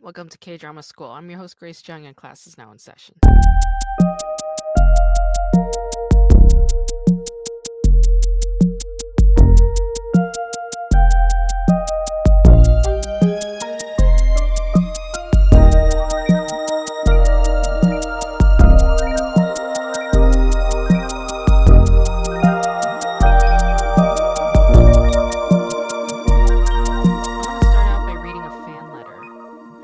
Welcome to K-Drama School. I'm your host, Grace Jung, and class is now in session.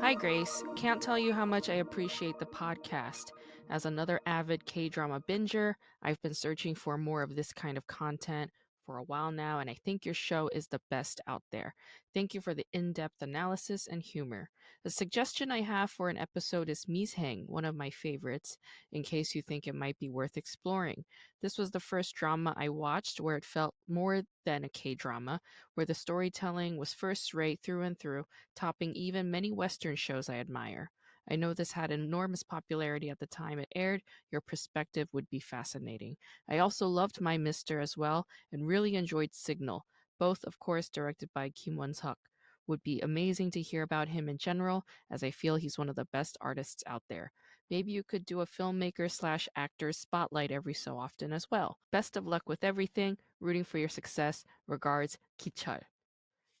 Hi, Grace. Can't tell you how much I appreciate the podcast. As another avid K-drama binger, I've been searching for more of this kind of content for a while now, and I think your show is the best out there. Thank you for the in-depth analysis and humor. The suggestion I have for an episode is Misaeng, one of my favorites, in case you think it might be worth exploring. This was the first drama I watched where it felt more than a K-drama, where the storytelling was first-rate through and through, topping even many Western shows I admire. I know this had enormous popularity at the time it aired. Your perspective would be fascinating. I also loved My Mister as well and really enjoyed Signal, both, of course, directed by Kim Won-suk. Would be amazing to hear about him in general, as I feel he's one of the best artists out there. Maybe you could do a filmmaker slash actor spotlight every so often as well. Best of luck with everything. Rooting for your success. Regards, Kichul.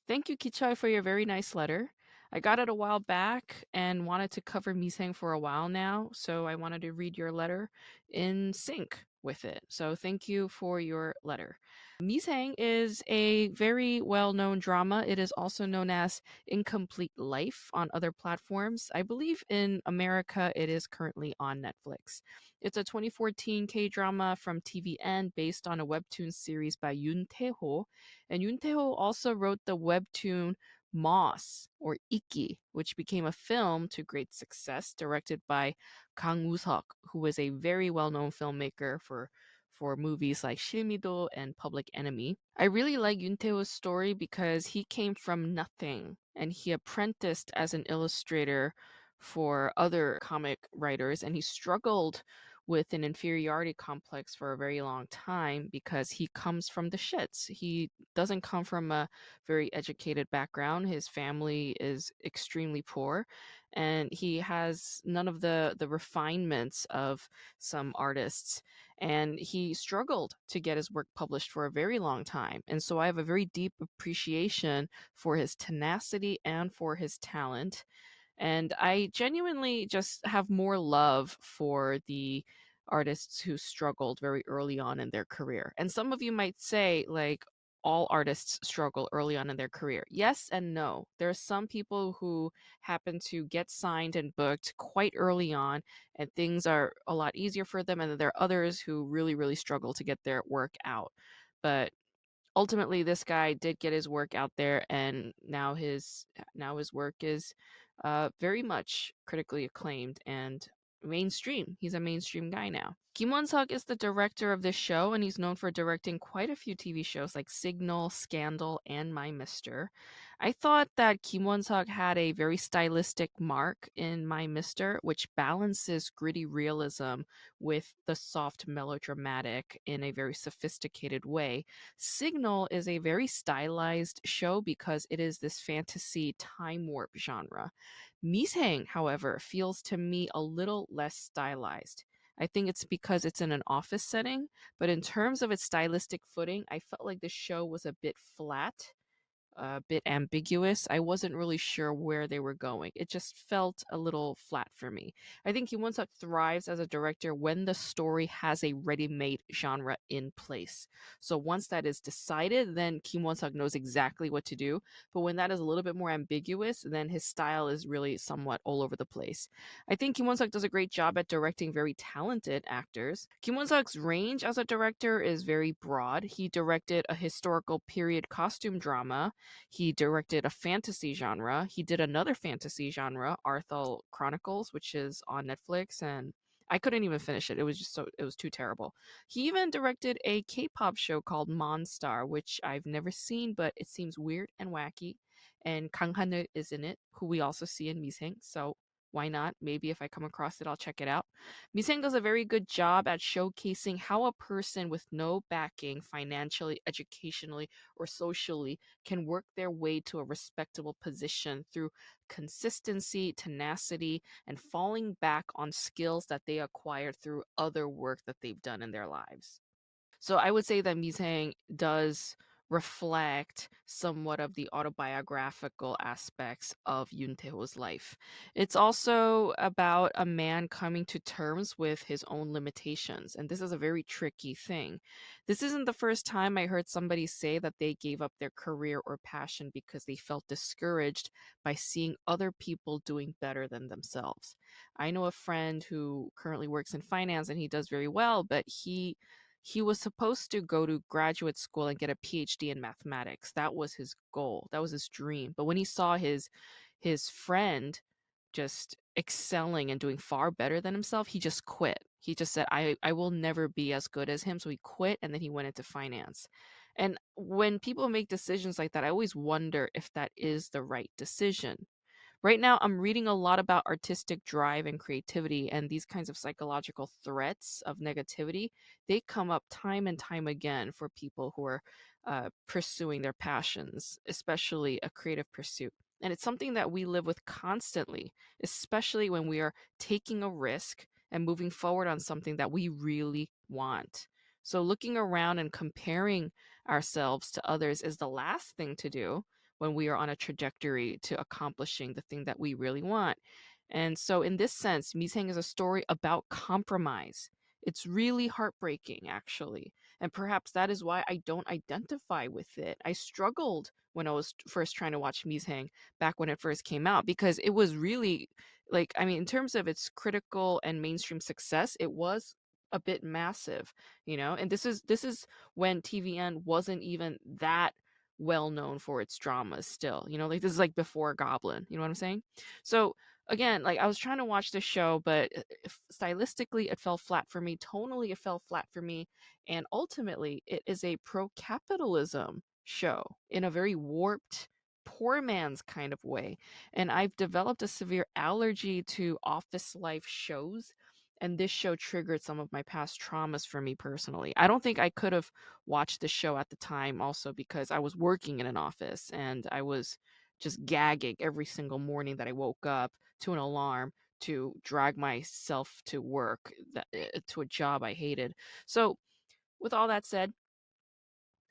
Thank you, Kichai, for your very nice letter. I got it a while back and wanted to cover Misaeng for a while now, so I wanted to read your letter in sync with it. So thank you for your letter. Misaeng is a very well-known drama. It is also known as Incomplete Life on other platforms. I believe in America it is currently on Netflix. It's a 2014 K-drama from TVN based on a webtoon series by Yoon Tae-ho, and Yoon Tae-ho also wrote the webtoon Moss or Iki, which became a film to great success, directed by Kang Woo-seok, who is a very well-known filmmaker for movies like Shilmido and Public Enemy. I really like Yoon Tae-ho's story because he came from nothing and he apprenticed as an illustrator for other comic writers, and he struggled with an inferiority complex for a very long time because he comes from the shits. He doesn't come from a very educated background. His family is extremely poor, and he has none of the refinements of some artists. And he struggled to get his work published for a very long time. And so I have a very deep appreciation for his tenacity and for his talent. And I genuinely just have more love for the artists who struggled very early on in their career. And some of you might say, like, all artists struggle early on in their career. Yes and no. There are some people who happen to get signed and booked quite early on, and things are a lot easier for them. And then there are others who really, really struggle to get their work out. But ultimately this guy did get his work out there, and now his work is very much critically acclaimed and mainstream. He's a mainstream guy now. Kim Won-suk is the director of this show, and he's known for directing quite a few TV shows like Signal, Scandal, and My Mister. I thought that Kim Won-suk had a very stylistic mark in My Mister, which balances gritty realism with the soft melodramatic in a very sophisticated way. Signal is a very stylized show because it is this fantasy time warp genre. Misehang, however, feels to me a little less stylized. I think it's because it's in an office setting, but in terms of its stylistic footing, I felt like the show was a bit flat, a bit ambiguous. I wasn't really sure where they were going. It just felt a little flat for me. I think Kim Won-suk thrives as a director when the story has a ready-made genre in place. So once that is decided, then Kim Won-suk knows exactly what to do. But when that is a little bit more ambiguous, then his style is really somewhat all over the place. I think Kim Won-suk does a great job at directing very talented actors. Kim Won-suk's range as a director is very broad. He directed a historical period costume drama. He directed a fantasy genre. He did another fantasy genre, Arthur Chronicles, which is on Netflix, and I couldn't even finish it. It was too terrible. He even directed a K-pop show called Monstar, which I've never seen, but it seems weird and wacky. And Kang Han is in it, who we also see in Miseng. So Why not? Maybe if I come across it, I'll check it out. Misaeng does a very good job at showcasing how a person with no backing financially, educationally, or socially can work their way to a respectable position through consistency, tenacity, and falling back on skills that they acquired through other work that they've done in their lives. So I would say that Misang does reflect somewhat of the autobiographical aspects of Yoon Tae-ho's life. It's also about a man coming to terms with his own limitations, and this is a very tricky thing. This isn't the first time I heard somebody say that they gave up their career or passion because they felt discouraged by seeing other people doing better than themselves. I know a friend who currently works in finance and he does very well, but he was supposed to go to graduate school and get a PhD in mathematics. That was his goal. That was his dream. But when he saw his friend just excelling and doing far better than himself, he just quit. He just said, I will never be as good as him. So he quit and then he went into finance. And when people make decisions like that, I always wonder if that is the right decision. Right now, I'm reading a lot about artistic drive and creativity, and these kinds of psychological threats of negativity. They come up time and time again for people who are pursuing their passions, especially a creative pursuit. And it's something that we live with constantly, especially when we are taking a risk and moving forward on something that we really want. So, looking around and comparing ourselves to others is the last thing to do when we are on a trajectory to accomplishing the thing that we really want. And so, in this sense, Miseng is a story about compromise. It's really heartbreaking, actually. And perhaps that is why I don't identify with it. I struggled when I was first trying to watch Miseng back when it first came out because it was really like, I mean, in terms of its critical and mainstream success, it was a bit massive, and this is when TVN wasn't even that well known for its dramas still. Like this is like before Goblin, you know what I'm saying? So again, like I was trying to watch this show, but stylistically it fell flat for me, tonally it fell flat for me, and ultimately it is a pro-capitalism show in a very warped poor man's kind of way. And I've developed a severe allergy to office life shows, and this show triggered some of my past traumas for me personally. I don't think I could have watched the show at the time also because I was working in an office and I was just gagging every single morning that I woke up to an alarm to drag myself to work, to a job I hated. So, with all that said,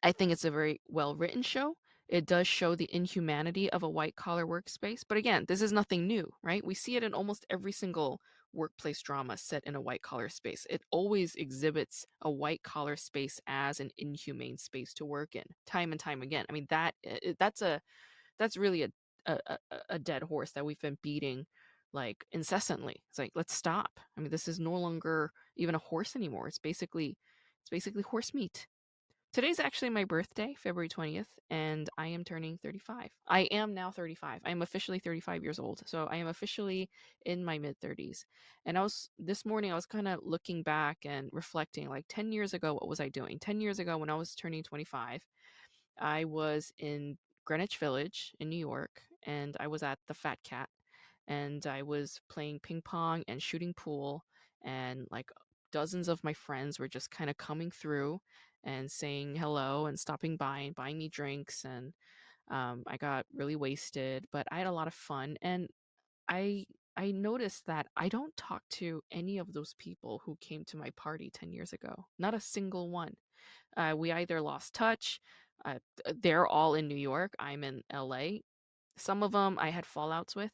I think it's a very well written show. It does show the inhumanity of a white collar workspace. But again, this is nothing new, right? We see it in almost every single workplace drama set in a white collar space. It always exhibits a white collar space as an inhumane space to work in, time and time again. I mean that's really a dead horse that we've been beating like incessantly. It's like let's stop. I mean this is no longer even a horse anymore. It's basically horse meat. Today's actually my birthday, February 20th, and I am turning 35. I am now 35. I am officially 35 years old. So I am officially in my mid 30s. And this morning, I was kind of looking back and reflecting like 10 years ago, what was I doing? 10 years ago, when I was turning 25, I was in Greenwich Village in New York, and I was at the Fat Cat, and I was playing ping pong and shooting pool, and like dozens of my friends were just kind of coming through and saying hello and stopping by and buying me drinks, and I got really wasted, but I had a lot of fun, and I I noticed that I don't talk to any of those people who came to my party 10 years ago. Not a single one. We either lost touch. They're all in New York. I'm in LA. Some of them I had fallouts with.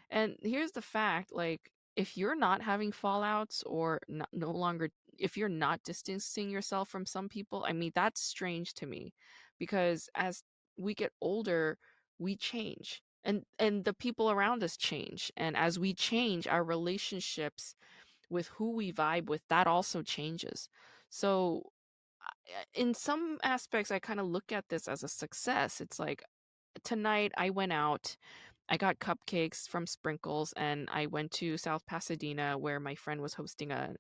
And here's the fact, like if you're not having fallouts or no longer if you're not distancing yourself from some people, I mean that's strange to me because as we get older, we change. And the people around us change. And as we change, our relationships with who we vibe with, that also changes. So in some aspects, I kind of look at this as a success. It's like tonight I went out, I got cupcakes from Sprinkles, and I went to South Pasadena where my friend was hosting a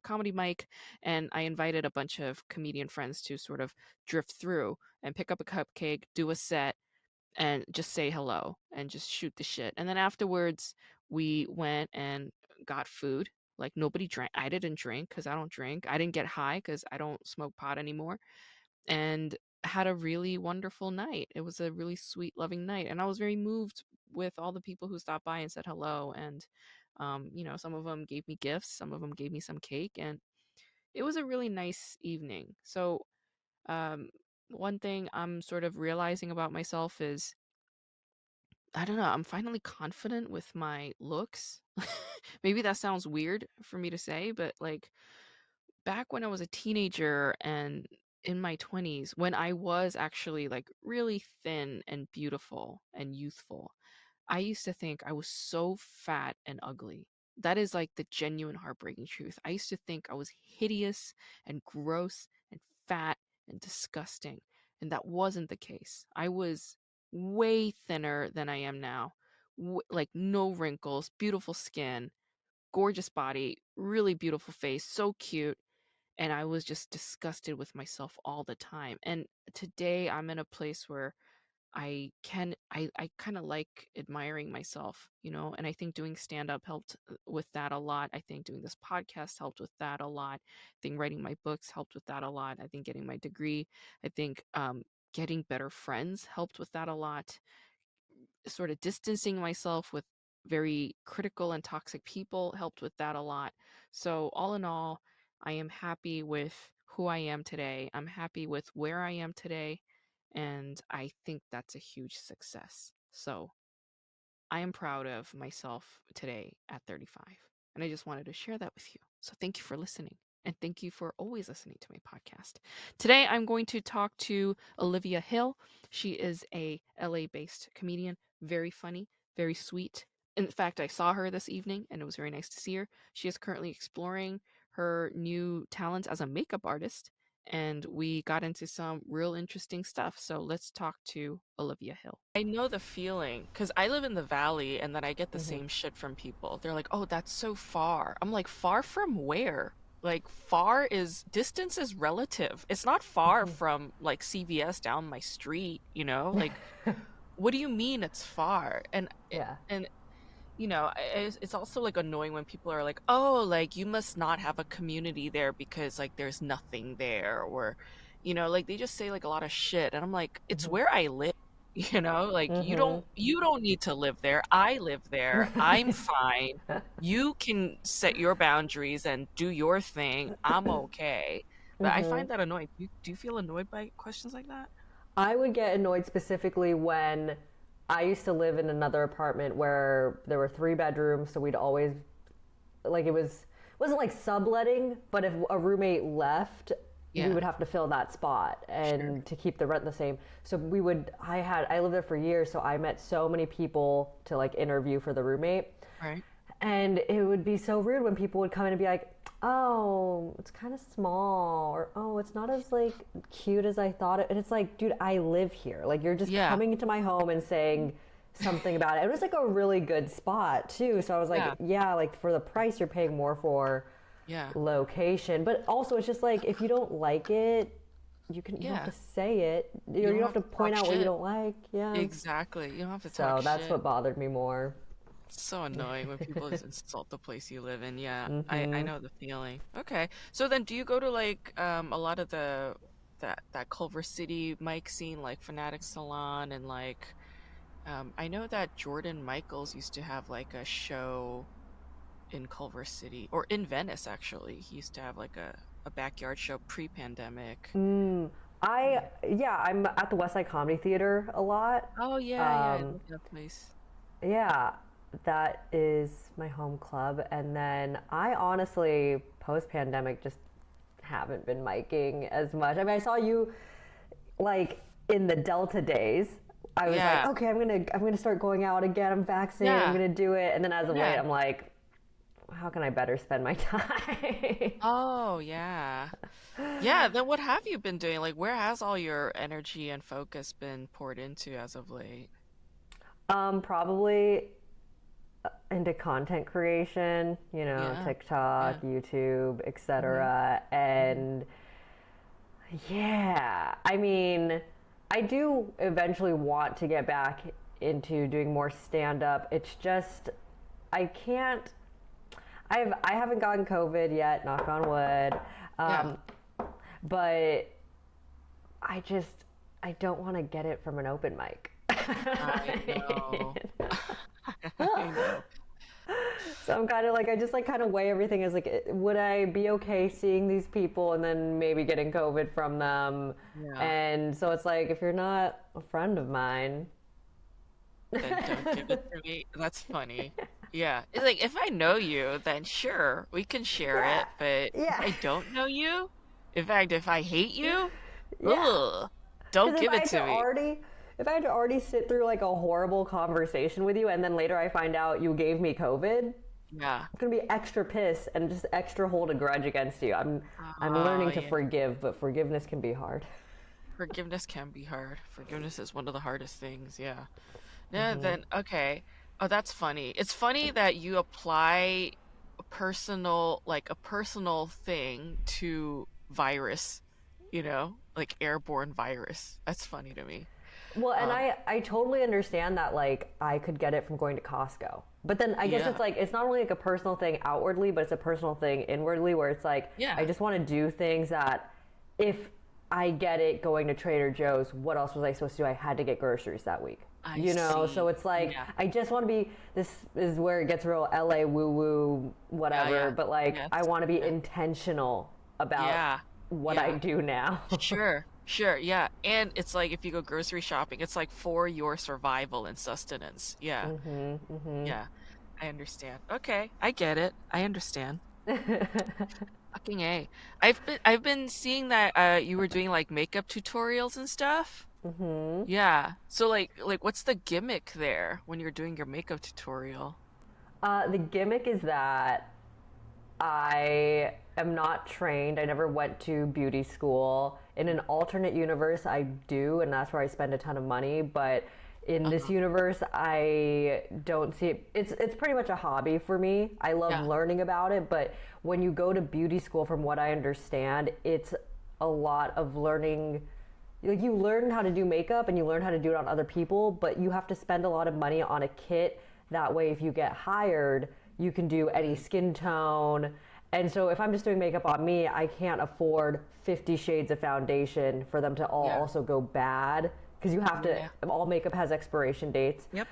comedy mic, and I invited a bunch of comedian friends to sort of drift through and pick up a cupcake, do a set, and just say hello and just shoot the shit. And then afterwards, We went and got food. Like nobody drank. I didn't drink because I don't drink. I didn't get high because I don't smoke pot anymore. And had a really wonderful night. It was a really sweet, loving night. And I was very moved with all the people who stopped by and said hello. And, some of them gave me gifts, some of them gave me some cake. And it was a really nice evening. So, um, one thing I'm sort of realizing about myself is I don't know, I'm finally confident with my looks. Maybe that sounds weird for me to say, but like back when I was a teenager and in my 20s, when I was actually like really thin and beautiful and youthful, I used to think I was so fat and ugly. That is like the genuine heartbreaking truth. I used to think I was hideous and gross and fat and disgusting. And that wasn't the case. I was way thinner than I am now. Like no wrinkles, beautiful skin, gorgeous body, really beautiful face, so cute, and I was just disgusted with myself all the time. And today I'm in a place where I kind of like admiring myself, and I think doing stand up helped with that a lot. I think doing this podcast helped with that a lot. I think writing my books helped with that a lot. I think getting my degree, I think getting better friends helped with that a lot. Sort of distancing myself with very critical and toxic people helped with that a lot. So, all in all, I am happy with who I am today. I'm happy with where I am today. And I think that's a huge success. So, I am proud of myself today at 35. And I just wanted to share that with you. So thank you for listening. And thank you for always listening to my podcast. Today, I'm going to talk to Olivia Hill. She is a LA based comedian, very funny, very sweet. In fact, I saw her this evening and it was very nice to see her. She is currently exploring her new talents as a makeup artist. And we got into some real interesting stuff. So let's talk to Olivia Hill. I know the feeling because I live in the valley and then I get the Hmm. same shit from people. They're like, oh, that's so far. I'm like, far from where? Like, far is distance is relative. It's not far from like CVS down my street, Like, what do you mean it's far? Yeah. And it's also like annoying when people are like, oh, like you must not have a community there because like there's nothing there, or like they just say like a lot of shit, and I'm like, it's Hmm. where I live. Like you Hmm. don't need to live there. I live there. I'm fine. You can set your boundaries and do your thing. I'm okay. But I Hmm. find that annoying. Do you feel annoyed by questions like that? I would get annoyed specifically when I used to live in another apartment where there were 3 bedrooms, so we'd always like it wasn't like subletting, but if a roommate left, we Yeah, would have to fill that spot sure. and to keep the rent the same. So I lived there for years, so I met so many people to like interview for the roommate. Right. And it would be so rude when people would come in and be like, "Oh, it's kind of small," or "Oh, it's not as like cute as I thought it." And it's like, dude, I live here. Like you're just Yeah. coming into my home and saying something about it. It was like a really good spot too. So I was like, Yeah. yeah, like for the price you're paying more for Yeah. location, but also it's just like if you don't like it, you don't have Yeah. to say it. You You don't don't have have to to talk point out what you shit. don't like. Yeah. Exactly. You don't have to talk So that's shit. what bothered me more. It's so annoying when people just insult the place you live in. Yeah, I Mm-hmm. know the feeling. Okay. So then do you go to like a lot of that Culver City mic scene like Fanatic Salon and like I know that Jordan Michaels used to have like a show in Culver City or in Venice actually. He used to have like a backyard show pre-pandemic. Mm, I Yeah. yeah, I'm at the West Side Comedy Theater a lot. Oh yeah, I Um, love that place. yeah, that is my home club. And then I honestly, post pandemic, just haven't been miking as much. I mean, I saw you like in the Delta days. I was like, Yeah. okay, I'm gonna start going out again. I'm vaccinated. I'm Yeah. gonna do it. And then as of late, Yeah. I'm like, how can I better spend my time? Oh, yeah. Yeah, then what have you been doing? Like, where has all your energy and focus been poured into as of late? Probably into content creation, Yeah, TikTok, yeah. YouTube, Mm-hmm. etc. Mm-hmm. And yeah, I mean, I do eventually want to get back into doing more stand up. It's just I can't. I haven't gotten COVID yet, knock on wood. Yeah, Um, but I just I don't want to get it from an open mic. I know. I know. So I'm kind of like I just like kind of weigh everything as like would I be okay seeing these people and then maybe getting COVID from them? Yeah. And so it's like if you're not a friend of mine, Then don't give it to me. That's funny. Yeah. It's like if I know you, then sure, we can share yeah, it. But if yeah, I don't know you, in fact, if I hate you, yeah. ugh, don't Because give it to me. if I had to already sit through like a horrible conversation with you, and then later I find out you gave me COVID, Yeah. I'm gonna be extra pissed and just extra hold a grudge against you. I'm Oh, learning to yeah. forgive, but forgiveness can be hard. Forgiveness can be hard. Forgiveness is one of the hardest things. Yeah. Yeah, then okay. Oh, that's funny. It's funny that you apply a personal thing to virus, like airborne virus. That's funny to me. Well, and Um, I totally understand that like I could get it from going to Costco. But then I guess it's yeah. like it's not only like a personal thing outwardly, but it's a personal thing inwardly where it's like I Yeah, just want to do things that if I get it going to Trader Joe's, what else was I supposed to do? I had to get groceries that week. I You know, so see. it's like Yeah. I just want to be this is where it gets real LA woo woo Yeah, whatever, yeah. but like Yes. I want to be Yeah. intentional about Yeah. what I Yeah. do now. Sure. Sure. Yeah. And it's like if you go grocery shopping, it's like for your survival and sustenance. Yeah. Yeah. I understand. Okay. I get it. I understand. Fucking A. I've been seeing that you were doing like makeup tutorials and stuff. Yeah. So like what's the gimmick there when you're doing your makeup tutorial? The gimmick is that I am not trained. I never went to beauty school. In an alternate universe, I do, and that's where I spend a ton of money. But in this Uh-huh. universe, I don't see it. It's pretty much a hobby for me. I love Yeah. learning about it, but when you go to beauty school, from what I understand, it's a lot of learning. Like you learn how to do makeup and you learn how to do it on other people, but you have to spend a lot of money on a kit. That way, if you get hired, you can do any Mm. skin tone. And so if I'm just doing makeup on me, I can't afford 50 shades of foundation for them to all Yeah. also go bad because you have to, Yeah. all makeup has expiration dates. Yep.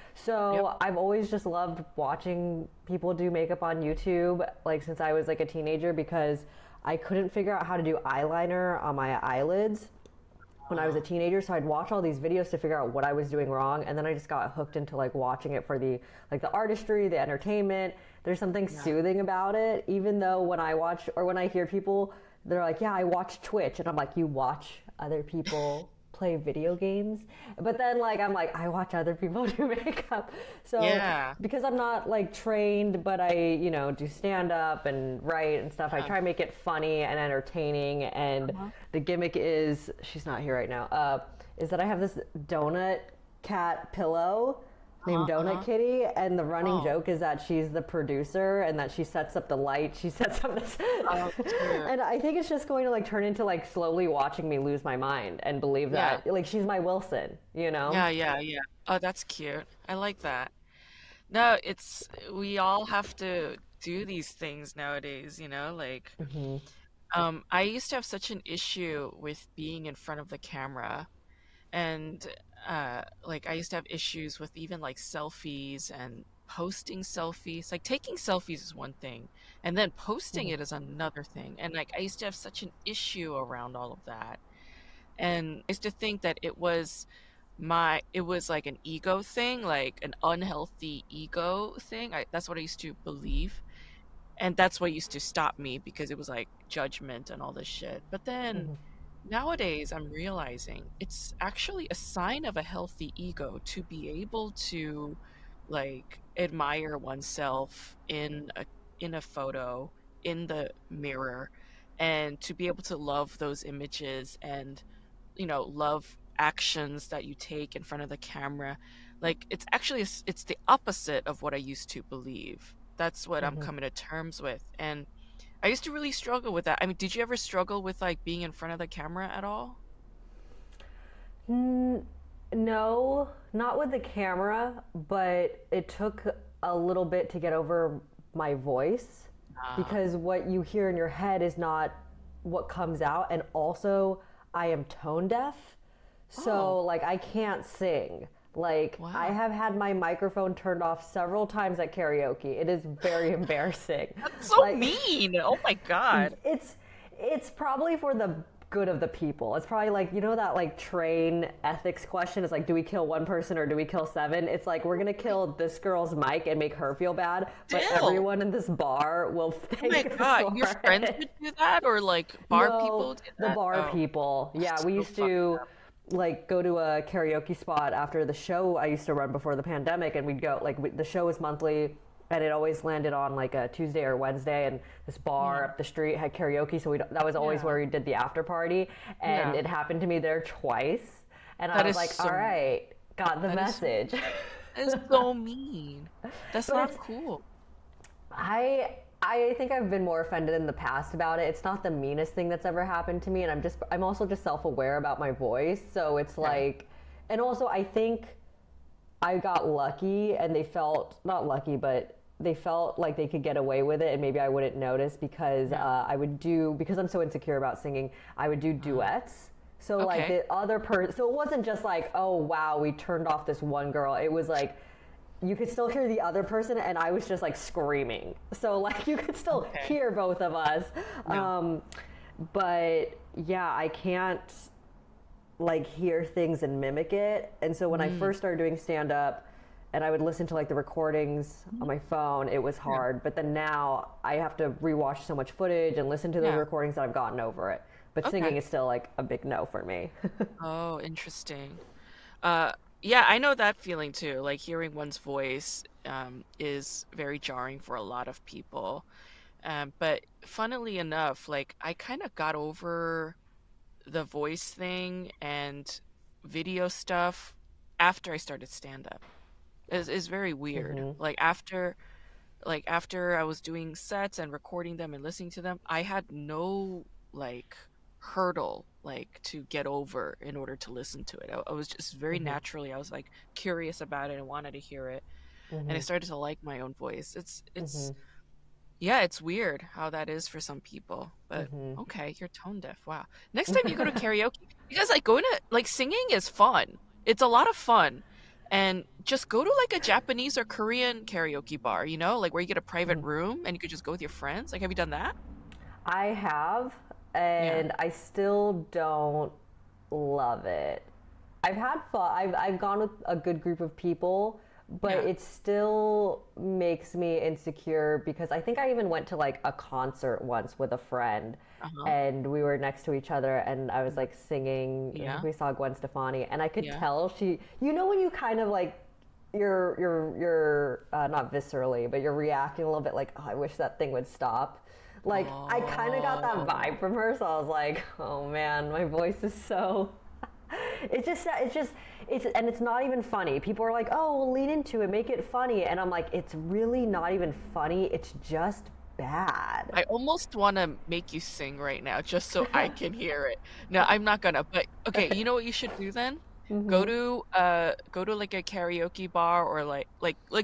Yep. So I've always just loved watching people do makeup on YouTube, like since I was like a teenager, because I couldn't figure out how to do eyeliner on my eyelids when I was a Uh, teenager, so I'd watch all these videos to figure out what I was doing wrong, and then I just got hooked into like watching it for the like the artistry, the entertainment. There's something yeah. soothing about it, even though when I watch or when I hear people, they're like, "Yeah, I watch Twitch," and I'm like, "You watch other people play video games?" But then like I'm like, I watch other people do makeup. So Yeah. because I'm not like trained, but I do stand up and write and stuff. I Uh, try to make it funny and entertaining. And uh-huh. the gimmick is she's not here right now. Is that I have this donut cat pillow named Uh-huh. Donut Uh-huh. Kitty, and the running Oh. joke is that she's the producer and that she sets up the light. She sets up this, Oh, cute. and I think it's just going to like turn into like slowly watching me lose my mind and believe Yeah. that like she's my Wilson, you know? Yeah, yeah, yeah. Oh, that's cute. I like that. No, we all have to do these things nowadays, like I used to have such an issue with being in front of the camera and like I used to have issues with even like selfies and posting selfies. Like taking selfies is one thing and then posting it is another thing. And like I used to have such an issue around all of that. And I used to think that it was like an ego thing, like an unhealthy ego thing. That's what I used to believe. And that's what used to stop me because it was like judgment and all this shit. But then nowadays I'm realizing it's actually a sign of a healthy ego to be able to like admire oneself in a photo in the mirror and to be able to love those images and love actions that you take in front of the camera. Like it's actually it's the opposite of what I used to believe. That's what I'm coming to terms with. And I used to really struggle with that. I mean, did you ever struggle with like being in front of the camera at all? No, not with the camera, but it took a little bit to get over my voice Ah, because what you hear in your head is not what comes out. And also, I am tone deaf. oh, So, like, I can't sing. Like, I wow. have had my microphone turned off several times at karaoke. It is very embarrassing. That's so Like, mean. Oh my God. it's it's probably for the good of the people. It's probably like, you know, that like train ethics question is like, do we kill one person or do we kill seven? It's like, we're gonna kill this girl's mic and make her feel bad, but Still. everyone in this bar will Oh my thank us God. Your for friends it. would do that, or like bar No, people do the that? bar Oh, people. Yeah, that's we so used fucked to up. like go to a karaoke spot after the show I used to run before the pandemic, and we'd go like the show was monthly, and it always landed on like a Tuesday or Wednesday, and this bar Yeah. up the street had karaoke, so that was always Yeah. where we did the after party, and Yeah. it happened to me there twice, and I That was is like, all so, right, got the that is so, message. that is so mean. That's But not it's cool. I think I've been more offended in the past about it. It's not the meanest thing that's ever happened to me, and I'm also just self-aware about my voice. So it's Okay. like, and also I think I got lucky, and they felt not lucky, but they felt like they could get away with it, and maybe I wouldn't notice because Yeah. because I'm so insecure about singing, I would do Uh, duets. So like okay. the other person, so it wasn't just like, oh wow, we turned off this one girl. It was like you could still hear the other person, and I was just like screaming. So like you could still Okay. hear both of us. Yeah. But yeah, I can't like hear things and mimic it. And so when I Mm. first started doing stand up and I would listen to like the recordings on my phone, it was Yeah. hard. But then now I have to rewatch so much footage and listen to those Yeah. recordings that I've gotten over it. But Okay. singing is still like a big no for me. Oh, interesting. Uh, yeah, I know that feeling too. Like hearing one's voice is very jarring for a lot of people. But funnily enough, like I kind of got over the voice thing and video stuff after I started stand up. It's very weird. Hmm. Like after I was doing sets and recording them and listening to them, I had no like hurdle like to get over in order to listen to it. I was just very Hmm. naturally, I was like curious about it and wanted to hear it, and I Hmm. started to like my own voice. It's Hmm. yeah, it's weird how that is for some people, but Hmm. okay, you're tone deaf. Wow. Next time you go to karaoke, because like going to like singing is fun. It's a lot of fun. And just go to like a Japanese or Korean karaoke bar, like where you get a private room and you could just go with your friends. Like, have you done that? I have, Yeah. and I still don't love it. I've had fun. I've gone with a good group of people, but Yeah. it still makes me insecure because I think I even went to like a concert once with a friend, Uh-huh. and we were next to each other, and I was like singing. I think Yeah. we saw Gwen Stefani, and I could Yeah. tell you know, when you kind of like you're not viscerally, but you're reacting a little bit like, oh, I wish that thing would stop. Like I kind of got that Oh. vibe from her, so I was like, oh man, my voice is so. And it's not even funny. People are like, oh, well, lean into it, make it funny, and I'm like, it's really not even funny. It's just bad. I almost want to make you sing right now just so I can hear it. No, I'm not gonna. But okay, you know what you should do then? Go to like a karaoke bar or like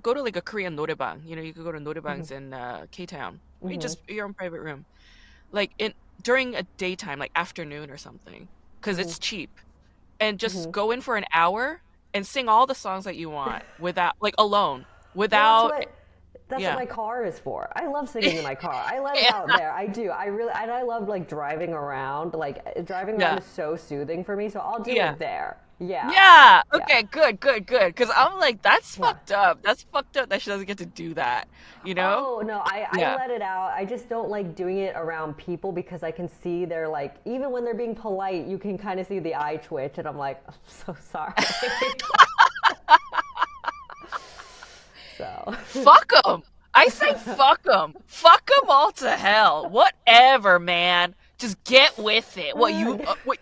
go to like a Korean noraebang. You could go to noraebangs in K-town. Or you just your own private room. Like in during a daytime, like afternoon or something, because it's cheap. And just go in for an hour and sing all the songs that you want without like alone. Well, Without that's what yeah. my car is for. I love singing in my car. I let it Yeah. out there. I do. I really, and I love like driving around. Like driving around Yeah. is so soothing for me. So I'll do Yeah. it there. Yeah, Yeah. yeah, Okay. Good. Good. Good. Because I'm like, that's yeah. fucked up. That's fucked up that she doesn't get to do that. You know? Oh no, I Yeah. let it out. I just don't like doing it around people because I can see they're like, even when they're being polite, you can kind of see the eye twitch, and I'm like, I'm so sorry. So. Fuck them. I say fuck them. Fuck them all to hell. Whatever, man. Just get with it. What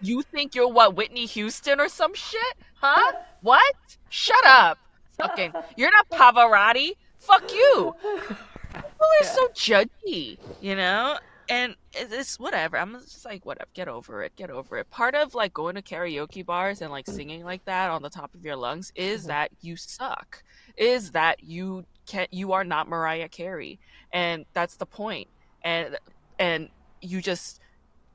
you think you're what Whitney Houston or some shit? Huh? What? Shut up. Fucking, you're not Pavarotti. Fuck you. People are Yeah. so judgy. And it's whatever. I'm just like, whatever. Get over it. Get over it. Part of like going to karaoke bars and like singing like that on the top of your lungs is that you suck. Is that you you are not Mariah Carey, and that's the point. And and you just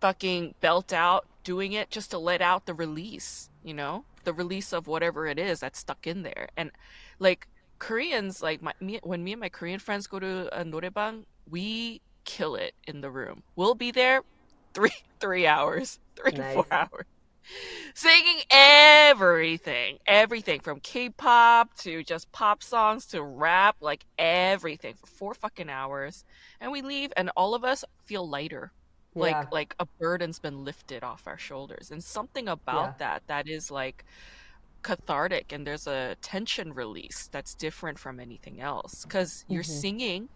fucking belt out doing it just to let out the release, the release of whatever it is that's stuck in there. And like Koreans, like when me and my Korean friends go to a noraebang, we kill it in the room. We'll be there three 3 hours, three to four Nice. hours, singing everything from K-pop to just pop songs to rap, like everything for 4 fucking hours. And we leave, and all of us feel lighter, Yeah. like a burden's been lifted off our shoulders. And something about Yeah. that is like cathartic, and there's a tension release that's different from anything else because you're Hmm. singing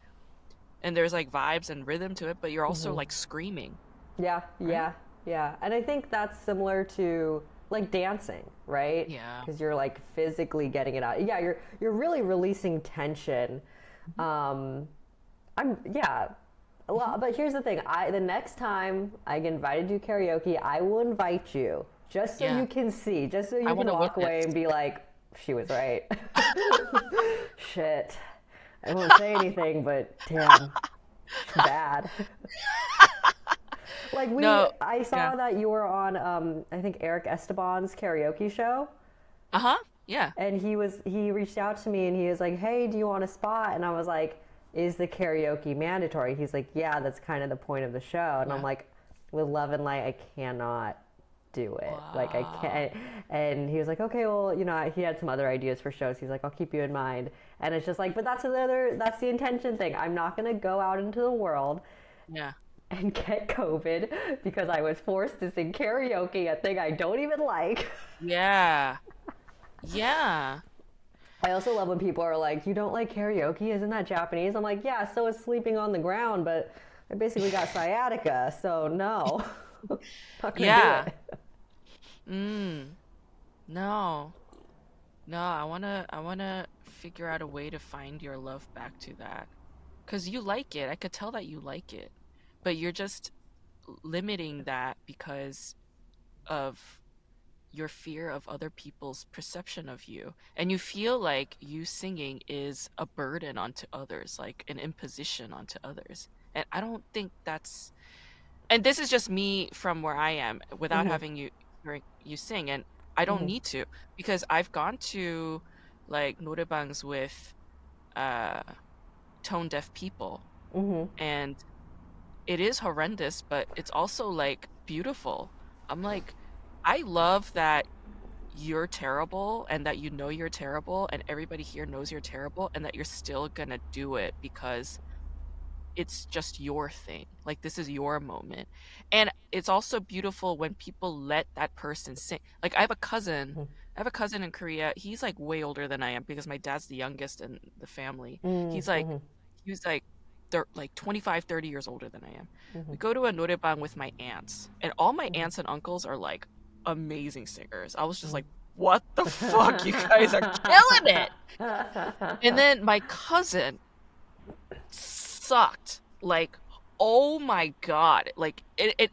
and there's like vibes and rhythm to it, but you're also Hmm. like screaming, Yeah, right? yeah, yeah. And I think that's similar to like dancing, right? Yeah. Because you're like physically getting it out. Yeah, you're really releasing tension. Mhm. Um, I'm yeah. Well, but here's the thing. The next time I get invited to karaoke, I will invite you just so Yeah, you can see, just so I you want can to walk witness. away and be like, she was right. Shit. I won't say anything, but damn, bad. Like No. I Yeah. saw that you were on, I think Eric Esteban's karaoke show, Uh-huh. Yeah. and he reached out to me and he was like, "Hey, do you want a spot?" And I was like, "Is the karaoke mandatory?" He's like, "Yeah, that's kind of the point of the show." And I'm Yeah. like, "With Love and Light, I cannot do it. Like I Wow. can't." And he was like, "Okay, well, he had some other ideas for shows. He's like, I'll keep you in mind." And it's just like, but that's the intention thing. I'm not gonna go out into the world Yeah. and get COVID because I was forced to sing karaoke, a thing I don't even like. Yeah. Yeah. I also love when people are like, "You don't like karaoke? Isn't that Japanese?" I'm like, "Yeah, so is sleeping on the ground, but I basically got sciatica, so no, not gonna do Yeah. it." Mm. No. No, I wanna figure out a way to find your love back to that. 'Cause you like it. I could tell that you like it. But you're just limiting that because of your fear of other people's perception of you. And you feel like you singing is a burden onto others, like an imposition onto others. And I don't think that's, and this is just me from where I am without Hmm. having hearing you sing. And I don't Hmm. need to, because I've gone to like norebangs with uh tone deaf people, Hmm. and it is horrendous, but it's also like beautiful. I'm like, I love that you're terrible and that you're terrible and everybody here knows you're terrible and that you're still gonna do it because it's just your thing. Like this is your moment. And it's also beautiful when people let that person sing. Like I have a cousin in Korea. He's like way older than I am because my dad's the youngest in the family. He's like Hmm. he was like 25, 30 years older than I am. We go to a noraebang with my aunts, and all my aunts and uncles are like amazing singers. I was just like, what the fuck? You guys are killing it. And then my cousin sucked. Like, oh my God. Like,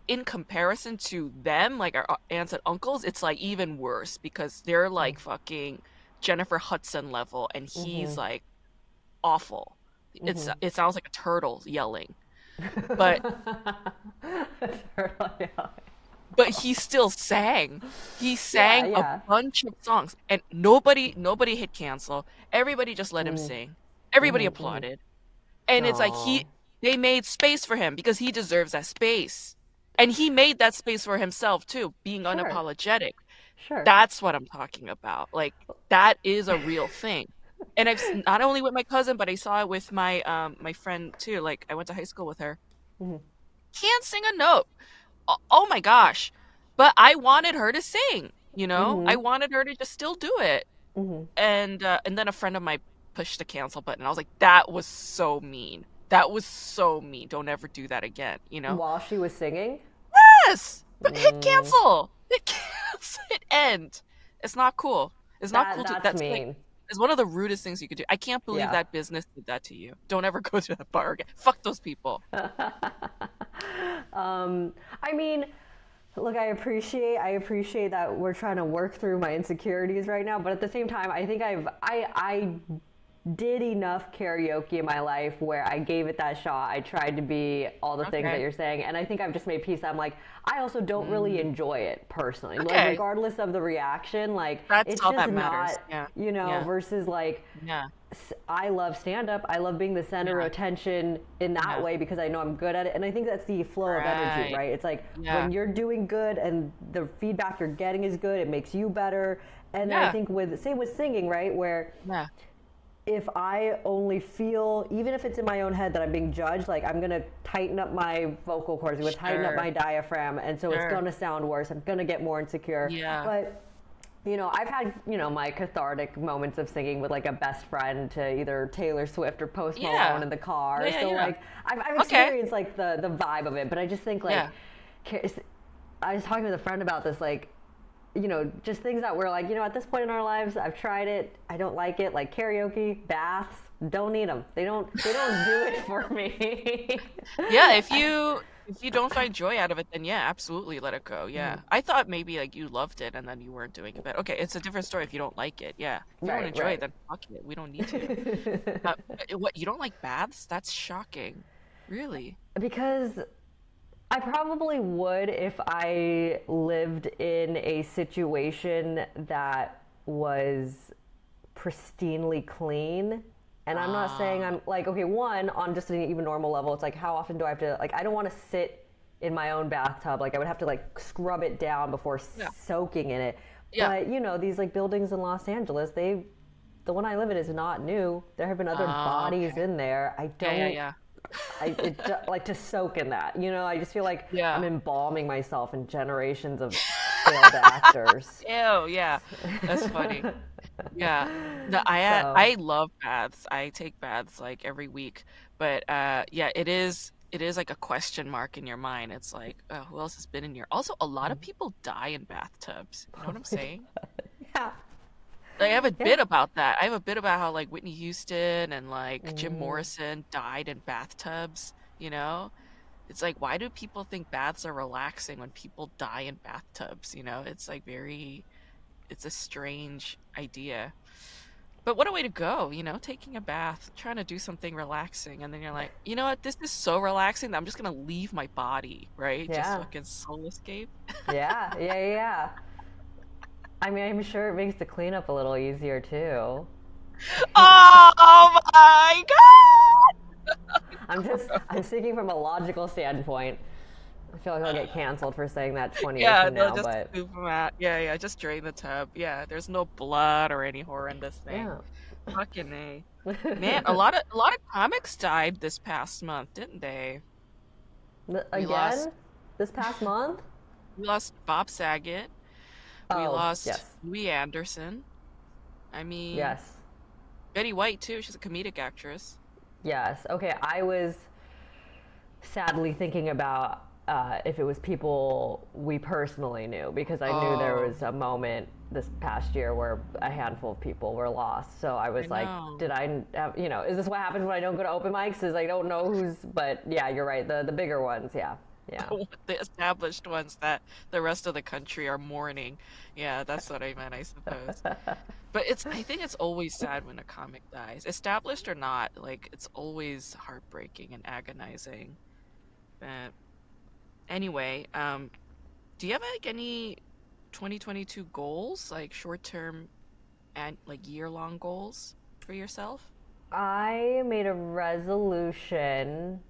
in comparison to them, like our aunts and uncles, it's like even worse because they're like fucking Jennifer Hudson level, and he's Hmm. like awful. Hmm. It sounds like a turtle yelling. But he still sang. He Yeah, sang a yeah. bunch of songs, and nobody hit cancel. Everybody just let him Mm. sing. Everybody Hmm. Hmm. applauded. And it's like Oh, they made space for him because he deserves that space. And he made that space for himself too, being sure, unapologetic. sure. That's what I'm talking about. Like that is a real thing. And not only with my cousin, but I saw it with my friend too. Like I went to high school with her. Hmm. Can't sing a note. Oh my gosh. But I wanted her to sing, you know? I Hmm. wanted her to just still do it. Hmm. And then a friend of mine pushed the cancel button. I was like, that was so mean. That was so mean. Don't ever do that again, you know? While she was singing. Yes, but hit Mm, cancel. Hit cancel. Hit end. It's not cool. It's not cool to. that's That's like mean. it's one of the rudest things you could do. I can't believe Yeah. that business did that to you. Don't ever go to that bar again. Fuck those people. I mean, look, I appreciate that we're trying to work through my insecurities right now, but at the same time, I think I did enough karaoke in my life where I gave it that shot. I tried to be all the things that Okay. you're saying. And I think I've just made peace. I'm like, I also don't really Mm, enjoy it personally. Like, okay. regardless of the reaction, like, That's it's all just that matters. not, Yeah. you know, Yeah. versus like, Yeah. I love stand up. I love being the center of Yeah. attention in that Yeah. way because I know I'm good at it. And I think that's the flow of energy, Right. right? It's like Yeah. when you're doing good and the feedback you're getting is good, it makes you better. And then I Yeah. think same with singing, right? Where Yeah. if I only feel, even if it's in my own head that I'm being judged, like I'm gonna tighten up my vocal cords, I'm gonna tighten up Sure. my diaphragm, and so it's Sure. gonna sound worse. I'm gonna get more insecure. Yeah. But I've had, my cathartic moments of singing with like a best friend to either Taylor Swift or Post Malone Yeah. in the car. Yeah. Yeah. So Yeah. like I've Okay. experienced like the vibe of it, but I just think like Yeah. I was talking with a friend about this, like, just things that we're like, at this point in our lives, I've tried it. I don't like it. Like karaoke, baths, don't need them. They don't do it for me. Yeah, if you don't find joy out of it, then yeah, absolutely let it go. Yeah. I thought maybe like you loved it and then you weren't doing it, but okay, it's a different story if you don't like it. Yeah. If you don't Right, enjoy it, right. then fuck it. We don't need to. What, you don't like baths? That's shocking. Really? Because I probably would if I lived in a situation that was pristinely clean. And I'm not saying Ah, I'm like, okay, one, on just an even normal level, it's like, how often do I have to, like, I don't want to sit in my own bathtub. Like, I would have to, like, scrub it down before yeah. soaking in it. Yeah. But, these, like, buildings in Los Angeles, the one I live in is not new. There have been other Oh, bodies okay. in there. Yeah, yeah, yeah. Like to soak in that. I just feel like I'm Yeah. embalming myself in generations of failed actors. Ew, yeah. That's funny. Yeah. No, So, I love baths. I take baths like every week. But yeah, it is like a question mark in your mind. It's like, oh, who else has been in here? Also, a lot of people die in bathtubs. You know what I'm saying? yeah, Like, I have a yeah. bit about that. I have a bit about how like Whitney Houston and like Jim Morrison died in bathtubs, you know? It's like, why do people think baths are relaxing when people die in bathtubs, you know? It's like it's a strange idea. But what a way to go, taking a bath, trying to do something relaxing, and then you're like, you know what, this is so relaxing that I'm just gonna leave my body, right? Just Yeah, fucking soul escape. yeah, yeah, yeah. I mean, I'm sure it makes the cleanup a little easier too. Oh my I'm speaking from a logical standpoint. I feel like I'll get god! canceled for saying that 20 years Yeah, from they'll now, just but scoop them out. Yeah, yeah, just drain the tub. Yeah, there's no blood or any horrendous thing. yeah. Fucking A. Man, a lot of comics died this past month, didn't they? We lost Again, this past month? we lost Bob Saget. We Oh, lost yes. Louis Anderson. I mean, Yes. Betty White too. She's a comedic actress. Yes. Okay. I was sadly thinking about if it was people we personally knew because I knew there Oh, was a moment this past year where a handful of people were lost. So I I was like, know. did I have, is this what happens when I don't go to open mics? Is I don't know who's, but yeah, you're right. The bigger ones. Yeah. Yeah. The established ones that the rest of the country are mourning. Yeah, that's what I meant, I suppose. But I think it's always sad when a comic dies, established or not. Like, it's always heartbreaking and agonizing. But anyway, do you have like any 2022 goals, like short term and like year-long goals for yourself? I made a resolution.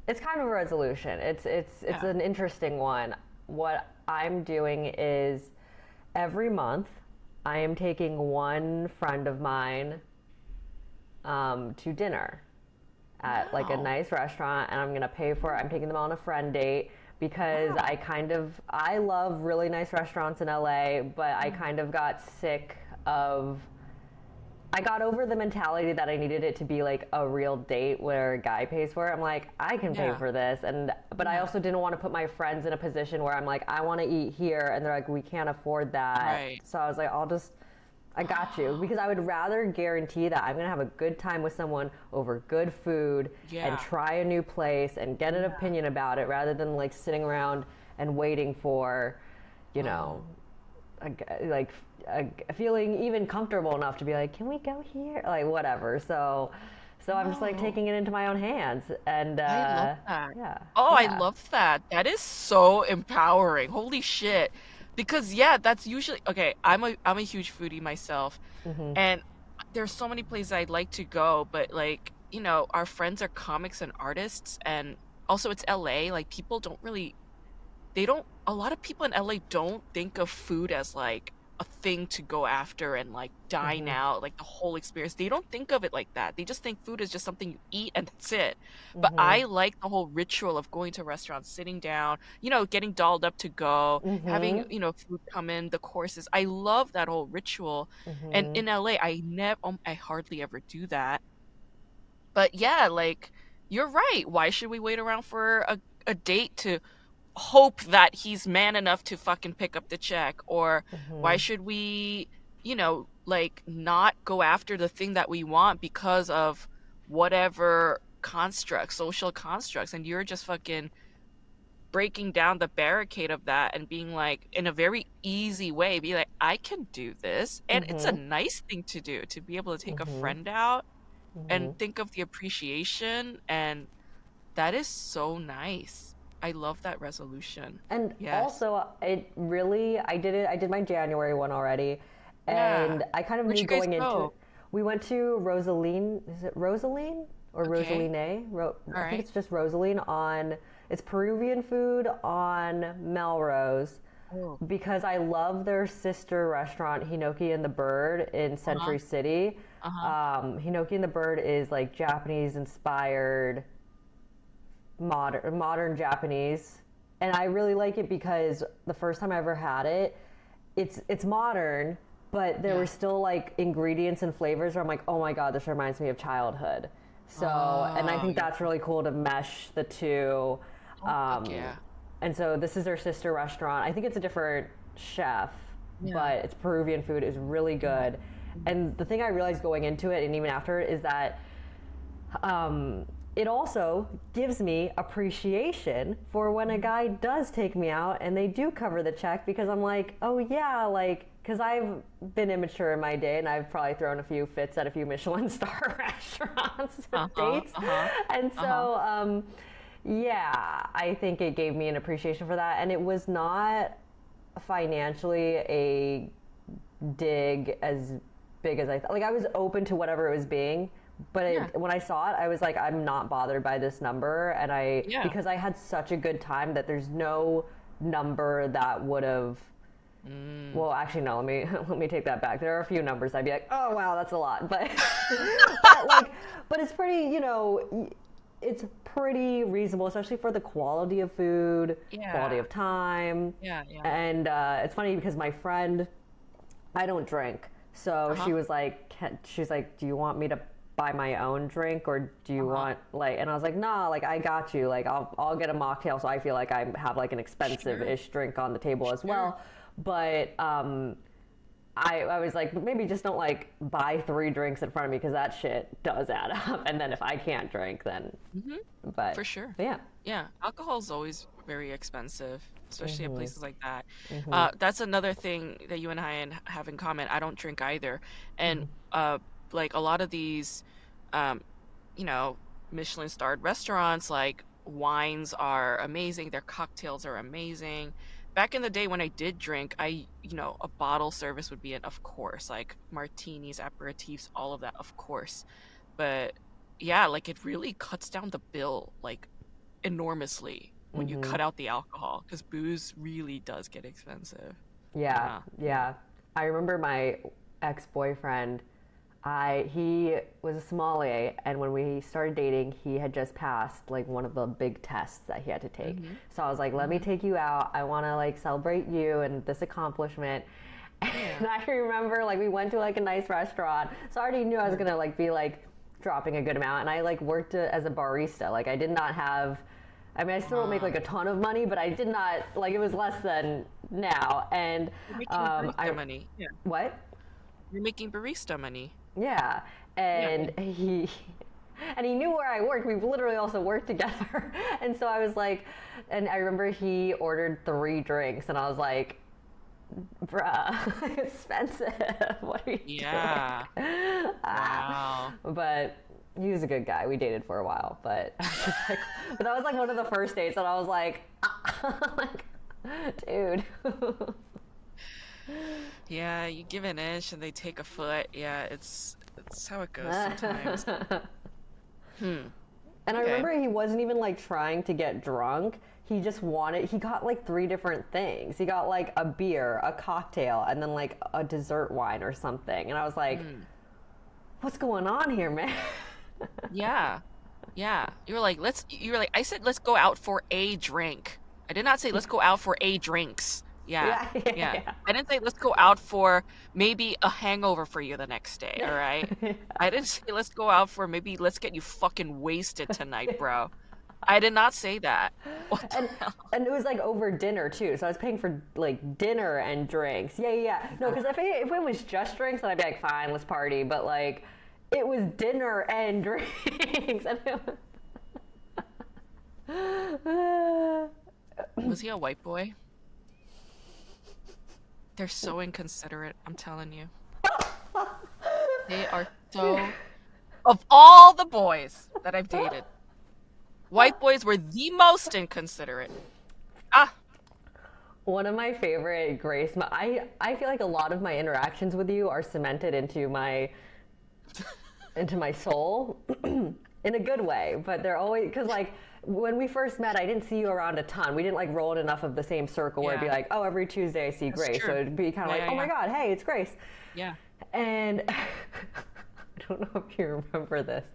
It's kind of a resolution. It's Yeah. an interesting one. What I'm doing is every month I am taking one friend of mine to dinner at like a Wow. nice restaurant, and I'm gonna pay for it. I'm taking them on a friend date because Wow. I love really nice restaurants in LA, but I Mm. kind of got sick of I got over the mentality that I needed it to be like a real date where a guy pays for it. I'm like, I can pay Yeah. for this, but I Yeah. also didn't want to put my friends in a position where I'm like, I want to eat here, and they're like, we can't afford that. Right. So I was like, I got you, because I would rather guarantee that I'm gonna have a good time with someone over good food and Yeah. try a new place and get an opinion about it rather than like sitting around and waiting for, you know, Oh. like feeling even comfortable enough to be like, can we go here? Like whatever. So I'm just like Oh, taking it into my own hands, and I love that. yeah, Oh, I yeah. love that. That is so empowering. Holy shit. Because yeah, that's usually okay, I'm a huge foodie myself, Mhm. and there's so many places I'd like to go, but like, our friends are comics and artists, and also it's LA, like people don't really they don't a lot of people in LA don't think of food as like a thing to go after and like dine Mhm. out, like the whole experience. They don't think of it like that. They just think food is just something you eat and that's it. But Mhm. I like the whole ritual of going to restaurants, sitting down, getting dolled up to go, having, Mhm. food come in, the courses. I love that whole ritual. And Mhm. in LA, I hardly ever do that. But yeah, like you're right. Why should we wait around for a date to hope that he's man enough to fucking pick up the check? Or why Mhm. should we, like not go after the thing that we want because of whatever constructs, social constructs, and you're just fucking breaking down the barricade of that and being like, in a very easy way, be like, I can do this. And it's a Mhm. nice thing to do, to be able to take a Mhm. friend out and Mhm. think of the appreciation, and that is so nice. I love that resolution. And Yes. also, it really, I did it. I did my January one already, Yeah. and I kind of Where'd knew you guys going into go? it. We went to Rosaline. Is it Rosaline or Okay. Rosaline? All I think right. it's just Rosaline on. It's Peruvian food on Melrose, Oh. because I love their sister restaurant, Hinoki and the Bird in Uh-huh. Century City. Uh-huh. Hinoki and the Bird is like Japanese inspired, modern Japanese, and I really like it because the first time I ever had it, it's modern, but there were Yeah. still like ingredients and flavors where I'm like, oh my god, this reminds me of childhood. So, and I Oh, think yeah. that's really cool to mesh the two. Oh, fuck Um, yeah. and so this is their sister restaurant. I think it's a different chef, Yeah. but its Peruvian food is really Yeah. good. Mhm. And the thing I realized going into it and even after is that it also gives me appreciation for when a Mhm. guy does take me out and they do cover the check, because I'm like, oh yeah, like, because I've been immature in my day and I've probably thrown a few fits at a few Michelin star restaurants with Uh-huh. dates. Uh-huh. And Uh-huh. so, yeah, I think it gave me an appreciation for that. And it was not financially a dig as big as I thought. Like I was open to whatever it was being, but Yeah. when I saw it, I was like, I'm not bothered by this number, and Yeah. because I had such a good time that there's no number that would have. Mm. Well, actually, no. Let me let me take that back. There are a few numbers I'd be like, oh wow, that's a lot, but but like, but it's pretty. It's pretty reasonable, especially for the quality of food, quality Yeah. of time, Yeah. Yeah. and it's funny because my friend, I don't drink. So Uh-huh. she's like, do you want me to buy my own drink, or do you Uh-huh. want like? And I was like, nah, like I got you. Like I'll get a mocktail, so I feel like I have like an Sure. expensive-ish drink on the table as Sure. well. But I was like, maybe just don't like buy 3 drinks in front of me, because that shit does add up. And then if I can't drink, then Mhm. For but sure. yeah. Yeah, alcohol is always very expensive, especially at Mhm. places like that. Mhm. That's another thing that you and have in common. I don't drink either, and Mhm. like a lot of these, um, you know, Michelin starred restaurants, like wines are amazing, their cocktails are amazing. Back in the day when I did drink, a bottle service would be an of course, like martinis, aperitifs, all of that, of course. But yeah, like it really cuts down the bill like enormously when you Mhm. cut out the alcohol, because booze really does get expensive. Yeah, Yeah, yeah. yeah. I remember my ex-boyfriend. He was a sommelier, and when we started dating, he had just passed like one of the big tests that he had to take. Mhm. So I was like, "Let me Mhm. take you out. I want to like celebrate you and this accomplishment." Yeah. And I remember like we went to like a nice restaurant, so I already knew I was Yeah. gonna like be like dropping a good amount, and I like worked as a barista. Like I did not have. I mean, I still don't make like a ton of money, but I did not like it was less than now. And You're making barista I money. Yeah. what? You're making barista money. Yeah, Yeah, yeah. and he and he knew where I worked. We've literally also worked together, and so I was like, and I remember he ordered 3 drinks, and I was like, bruh, expensive. What are you Yeah. doing? Wow. But he was a good guy. We dated for a while, but I was just like, but that was like one of the first dates, and I was like, like, dude. Yeah, you give an inch and they take a foot. Yeah, it's how it goes sometimes. Hmm. And I Okay. remember he wasn't even like trying to get drunk. He got like three different things. He got like a beer, a cocktail, and then like a dessert wine or something. And I was like, Hmm. what's going on here, man? Yeah. Yeah. You were like, I said let's go out for a drink. I did not say let's go out for a drinks. Yeah. Yeah, yeah, Yeah. yeah. I didn't say let's go out for maybe a hangover for you the next day, all right? I didn't say let's go out for maybe let's get you fucking wasted tonight, bro. I did not say that. What the and hell? and it was like over dinner too, so I was paying for like dinner and drinks. Yeah, yeah, yeah. No, because if it was just drinks, then I'd be like, fine, let's party. But like, it was dinner and drinks, and Was he a white boy? They're so inconsiderate, I'm telling you. They are so. Of all the boys that I've dated, white boys were the most inconsiderate. Ah, one of my favorite Grace. I feel like a lot of my interactions with you are cemented into my soul in a good way, but they're always because like when we first met, I didn't see you around a ton. We didn't like roll in enough of the same circle where it'd be yeah, like, oh, every Tuesday I see that's Grace, so true. it'd be kind of Yeah, like, yeah, oh my yeah, God, hey, it's Grace. yeah. And I don't know if you remember this.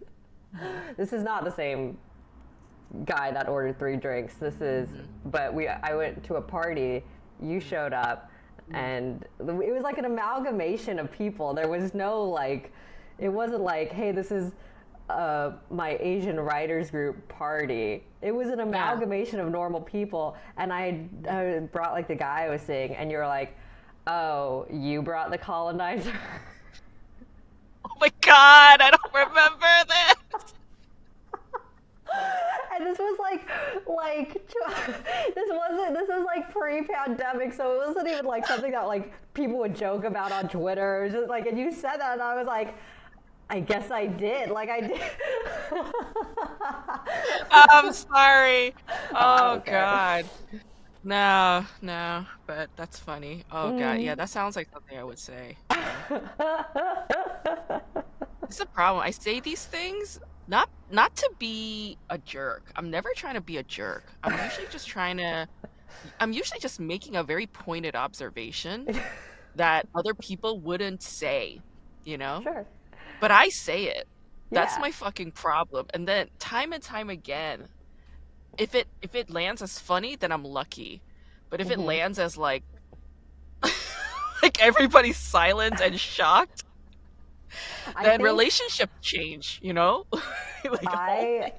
Mhm, This is not the same guy that ordered three drinks. This is, mhm, but I went to a party. You showed up, mhm. and it was like an amalgamation of people. There was no like, it wasn't like, hey, this is my Asian writers group party. It was an Yeah. amalgamation of normal people, and I brought like the guy I was seeing, and you're like, oh, you brought the colonizer. Oh my God, I don't remember this. And this was this was like pre-pandemic, so it wasn't even like something that like people would joke about on Twitter. It was just like, and you said that, and I was like, I guess I did. Like I did. I'm sorry. Oh, I Oh don't care. God. No, no, but that's funny. Oh God, yeah, Mm. that sounds like something I would say. Yeah. It's a problem. I say these things not to be a jerk. I'm never trying to be a jerk. I'm usually just making a very pointed observation that other people wouldn't say, you know? Sure. But I say it. That's Yeah. my fucking problem. And then time and time again, if it lands as funny, then I'm lucky. But if it Hmm. lands as like like everybody's silent and shocked, I then think relationships change, you know? Like whole I thing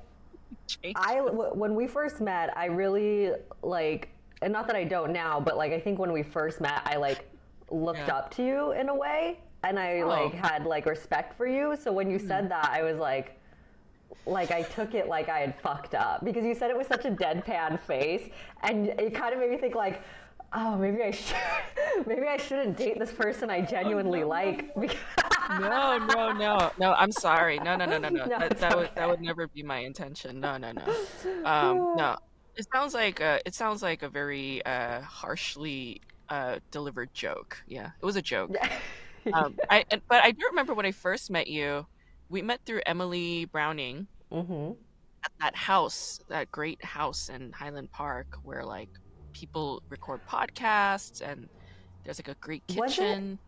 change. when we first met, I really like, and not that I don't now, but like I think when we first met, I like looked Yeah. up to you in a way, and I like Oh. had like respect for you. So when you Mhm. said that, I was like I took it like I had fucked up because you said it with such a deadpan face, and it kind of made me think like, oh, maybe I shouldn't date this person I Oh genuinely no, no, like. no. No, no, no. No, I'm sorry. No, no, no, no, no. No, That it's that would okay. never be my intention. No, no, no. No. It sounds like a very harshly delivered joke. Yeah, it was a joke. Yeah. But I do remember when I first met you, we met through Emily Browning Mm-hmm. at that house, that great house in Highland Park where like people record podcasts and there's like a great Was it? kitchen.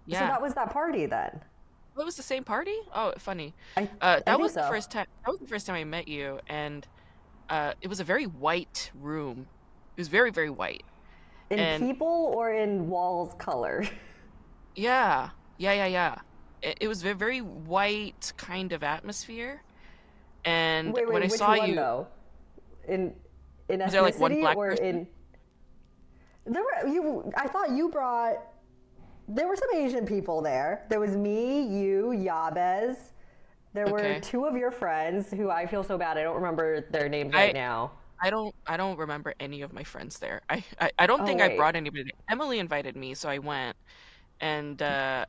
So Yeah. that was that party then? What was the same party? Oh, funny. I I That think was the so. first time. That was the first time I met you, and it was a very white room. It was very, very white, In and people or in walls color? yeah, yeah, yeah, yeah. It was a very white kind of atmosphere. And Wait, when wait, I which saw one you, though? In was there like one ethnicity black or person? in there were you I thought you brought there were some Asian people there. There was me, you, Yabez. There were Okay, two of your friends who I feel so bad I don't remember their names right I now. I don't remember any of my friends there. I don't Oh think I wait, brought anybody. Emily invited me, so I went, and I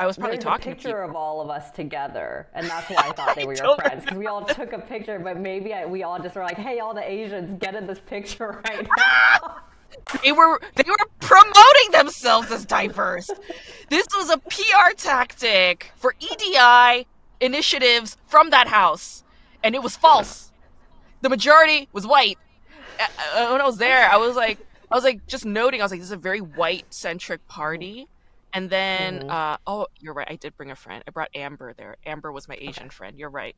was probably there's a talking to picture people. of all of us together, and that's why I thought they I were your don't friends because we all took a picture. But maybe we all just were like, "Hey, all the Asians, get in this picture right now." They were promoting themselves as diverse. This was a PR tactic for EDI initiatives from that house, and it was false. The majority was white. When I was there, I was like just noting. I was like, this is a very white centric party. And then, Mm-hmm. oh, you're right. I did bring a friend. I brought Amber there. Amber was my Okay. Asian friend. You're right.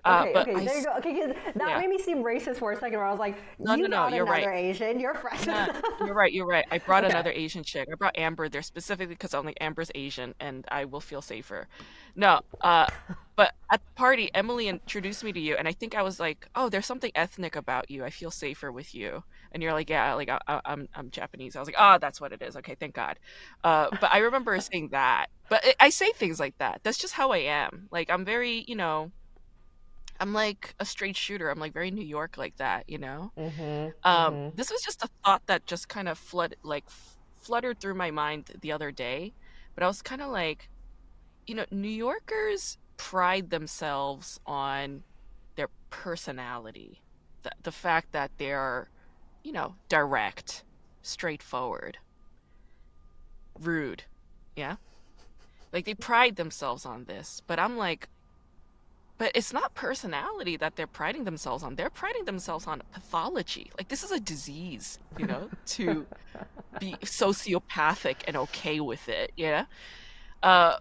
Okay, But okay, there you go. Okay, 'cause that yeah, made me seem racist for a second where I was like, no, no, you no. got You're right. another Asian, you're friends with No, them. you're right. You're right. I brought Okay. another Asian chick. I brought Amber there specifically because I'm like Amber's Asian and I will feel safer. No, but at the party, Emily introduced me to you, and I think I was like, "Oh, there's something ethnic about you. I feel safer with you." And you're like, "Yeah, like I'm Japanese." I was like, "Oh, that's what it is. Okay, thank God." But I remember saying that. But I say things like that. That's just how I am. Like I'm very, I'm like a straight shooter. I'm like very New York like that, you know? Mm-hmm. Mm-hmm. This was just a thought that just kind of fluttered through my mind the other day, but I was kind of like, New Yorkers pride themselves on their personality, the fact that they're, direct, straightforward, rude, yeah, like they pride themselves on this, but I'm like, but it's not personality that they're priding themselves on. They're priding themselves on pathology. Like this is a disease, to be sociopathic and okay with it, yeah. Uh,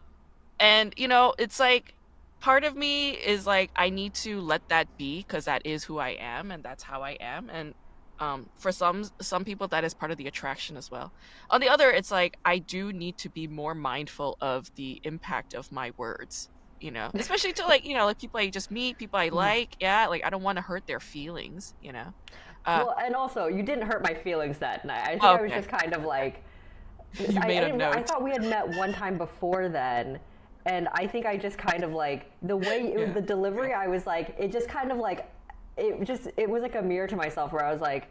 and it's like part of me is like I need to let that be because that is who I am and that's how I am. And for some people that is part of the attraction as well. On the other, it's like I do need to be more mindful of the impact of my words. Especially to like people I just meet, people I like, yeah, like I don't want to hurt their feelings. Uh Well, and also, you didn't hurt my feelings that night. I think I was okay. just kind of like, You I made a didn't. I note. thought we had met one time before then, and I think I just kind of like the way it was Yeah. the delivery. I was like, it just kind of like, it was like a mirror to myself where I was like,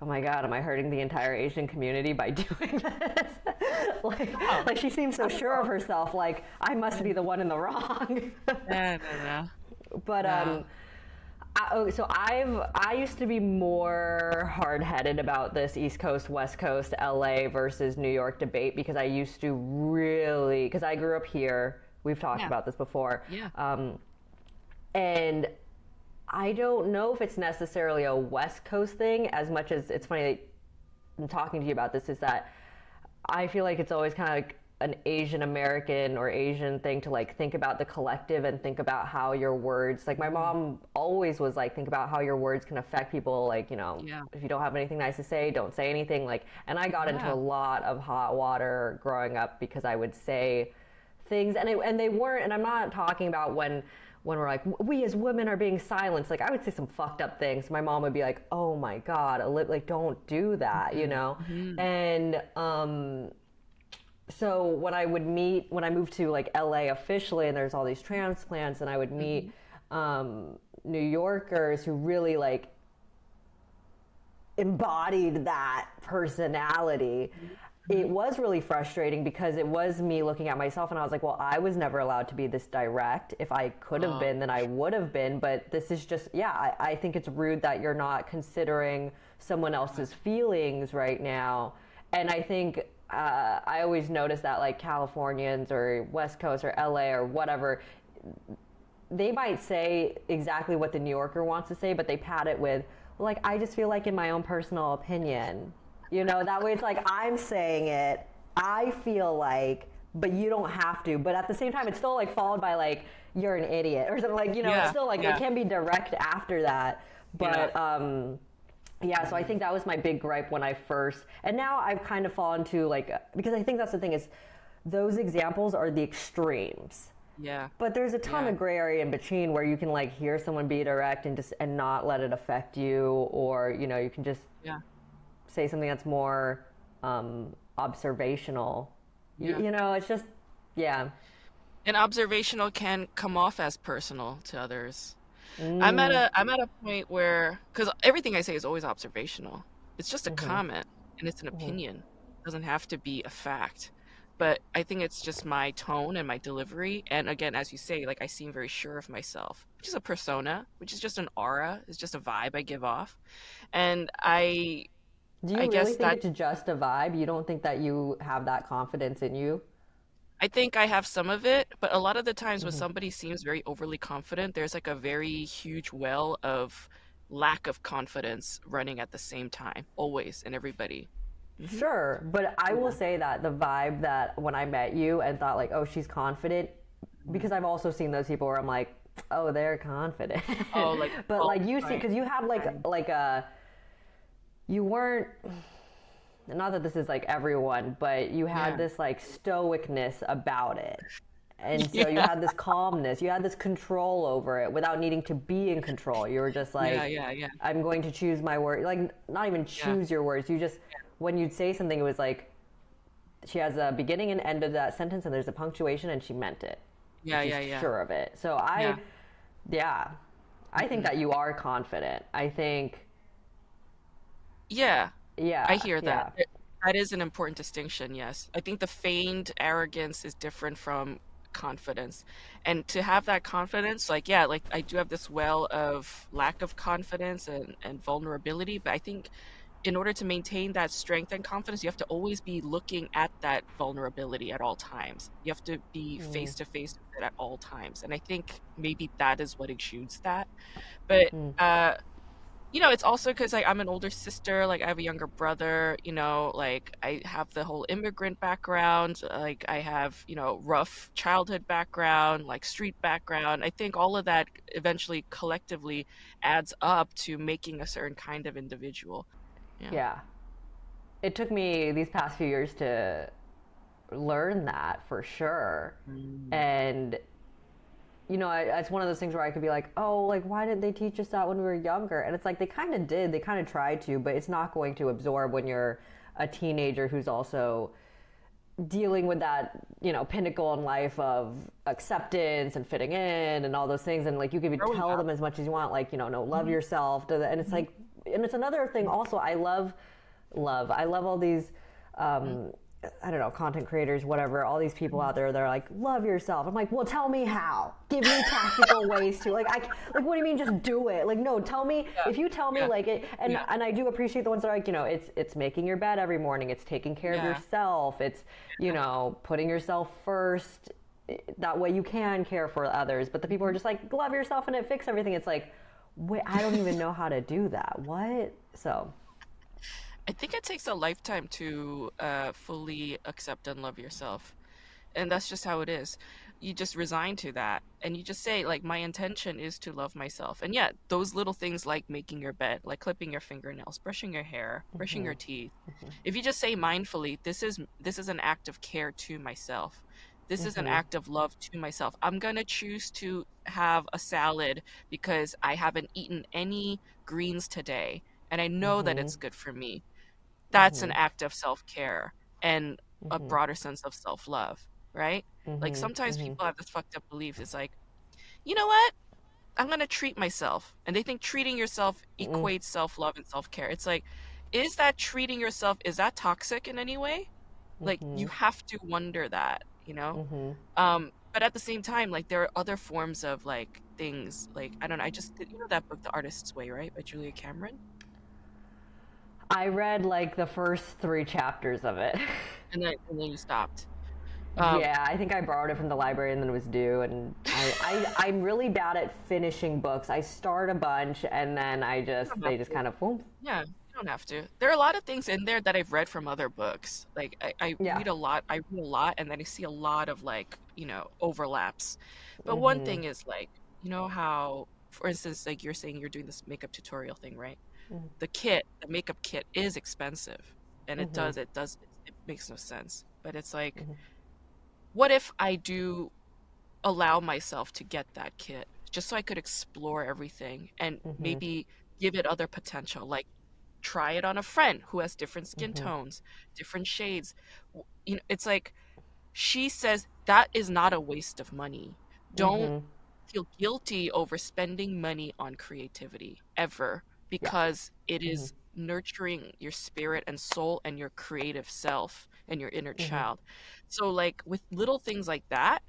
oh my god, am I hurting the entire Asian community by doing this? like, Oh, like she seems so not at sure of all. herself. Like I must be the one in the wrong. No, no, no. but No. so I used to be more hard headed about this East Coast West Coast LA versus New York debate because I used to really because I grew up here. We've talked Yeah. about this before, Yeah. and I don't know if it's necessarily a West Coast thing as much as it's funny that I'm talking to you about this is that I feel like it's always kind of like an Asian American or Asian thing to like think about the collective and think about how your words like my Mhm. mom always was like think about how your words can affect people like Yeah. if you don't have anything nice to say don't say anything like and I got into a Yeah. lot of hot water growing up because I would say things and they weren't and I'm not talking about when we're like we as women are being silenced like I would say some fucked up things my mom would be like oh my god like don't do that Mhm. Mhm. and so when I moved to like LA officially and there's all these transplants and I would meet Mhm. New Yorkers who really like embodied that personality. It Mhm. was really frustrating because it was me looking at myself and I was like, well, I was never allowed to be this direct. If I could have Oh, been, then for I sure. would have been. But this is just, yeah, I think it's rude that you're not considering someone Right. else's feelings right now. And I think I always notice that like Californians or West Coast or LA or whatever, they might say exactly what the New Yorker wants to say, but they pad it with, like, I just feel like in my own personal opinion. That way it's like I'm saying it, I feel like, but you don't have to. But at the same time, it's still like followed by like, you're an idiot or something like, it's Yeah. still like, it Yeah. can be direct after that. Yeah. But, yeah, so I Mhm. think that was my big gripe when I first, and now I've kind of fallen to like, because I think that's the thing is, those examples are the extremes. Yeah. But there's a ton Yeah. of gray area in between where you can like hear someone be direct and just and not let it affect you, or you can just Yeah. say something that's more observational. Yeah. It's just yeah. And observational can come off as personal to others. Mm. I'm at a point where, because everything I say is always observational. It's just a Mhm. comment and it's an Mhm. opinion. It doesn't have to be a fact. But I think it's just my tone and my delivery. And again, as you say, like I seem very sure of myself, which is a persona, which is just an aura, it's just a vibe I give off. And Do I you really guess think that it's just a vibe? You don't think that you have that confidence in you? I think I have some of it, but a lot of the times when Mhm. somebody seems very overly confident, there's like a very huge well of lack of confidence running at the same time, always, in everybody. Sure, but I will Yeah. say that the vibe that when I met you and thought like, oh, she's confident, Mhm. because I've also seen those people where I'm like, oh, they're confident, Oh, like but all like you the see, time. because you had like Time. you weren't, not that this is like everyone, but you had Yeah. this like stoicness about it. And so you Yeah. had this calmness, you had this control over it without needing to be in control. You were just Yeah. like, Yeah. Yeah. I'm going to choose my word. Like, not even Yeah. choose your words. You just, when you'd say something, it was like, she has a beginning and end of that sentence, and there's a punctuation, and she meant it. And Yeah. she's Yeah. Yeah. sure of it. So Yeah. yeah, I think Hmm. that you are confident. I think, Yeah. I yeah, hear that. yeah. That is an important distinction, yes. I think the feigned arrogance is different from confidence. And to have that confidence, like, yeah, like I do have this well of lack of confidence and vulnerability, but I think in order to maintain that strength and confidence, you have to always be looking at that vulnerability at all times. You have to be Mm, face to face with it at all times. And I think maybe that is what exudes that. But mm. it's also because like I'm an older sister, like I have a younger brother, like I have the whole immigrant background, like I have, rough childhood background, like street background. I think all of that eventually collectively adds up to making a certain kind of individual. Yeah. Yeah. It took me these past few years to learn that for sure. Mm. And it's one of those things where I could be like, oh, like why didn't they teach us that when we were younger? And it's like they kind of did, they kind of tried to, but it's not going to absorb when you're a teenager who's also dealing with that, pinnacle in life of acceptance and fitting in and all those things. And like you could Growing tell up. them as much as you want, like, no, love Mhm, yourself. And it's mhm, like, and it's another thing also, I love all these mhm. I don't know, content creators, whatever, all these people out there, they're like, love yourself. I'm like, well, tell me how. Give me tactical ways to like. What do you mean, just do it? Like, no, tell me Yeah, if you tell me yeah, like it, and yeah, I do appreciate the ones that are like, it's making your bed every morning, it's taking care of yeah. yourself, it's putting yourself first. That way you can care for others. But the people are Mhm. just like, love yourself and it fix everything. It's like, wait, I don't even know how to do that. What? So, I think it takes a lifetime to fully accept and love yourself. And that's just how it is. You just resign to that and you just say, like, my intention is to love myself. And yeah, those little things like making your bed, like clipping your fingernails, brushing your hair, brushing your teeth. If you just say mindfully, this is an act of care to myself. This is an act of love to myself. I'm going to choose to have a salad because I haven't eaten any greens today and I know that it's good for me. That's an act of self-care and a broader sense of self-love, right? Like sometimes people have this fucked up belief. It's like, you know what? I'm gonna treat myself. And they think treating yourself equates self-love and self-care. It's like, is that treating yourself, is that toxic in any way? Like you have to wonder that, you know? But at the same time, like there are other forms of like things like I don't know, I just did that book, The Artist's Way, right? By Julia Cameron? I read like the first 3 chapters of it. And then you stopped. Um, Yeah, I think I borrowed it from the library and then it was due. And I'm really bad at finishing books. I start a bunch and then you don't have they just to. kind of, boom. Yeah, you don't have to. There are a lot of things in there that I've read from other books. Like I Yeah. read a lot, and then I see a lot of like, overlaps. But one thing is like, how, for instance, like you're saying you're doing this makeup tutorial thing, right? The makeup kit is expensive and it makes no sense. But it's like, what if I do allow myself to get that kit just so I could explore everything and maybe give it other potential, like try it on a friend who has different skin tones, different shades. It's like she says that is not a waste of money. Don't feel guilty over spending money on creativity ever Yeah. because it Mm-hmm. is nurturing your spirit and soul and your creative self and your inner Mm-hmm. child. So like with little things like that,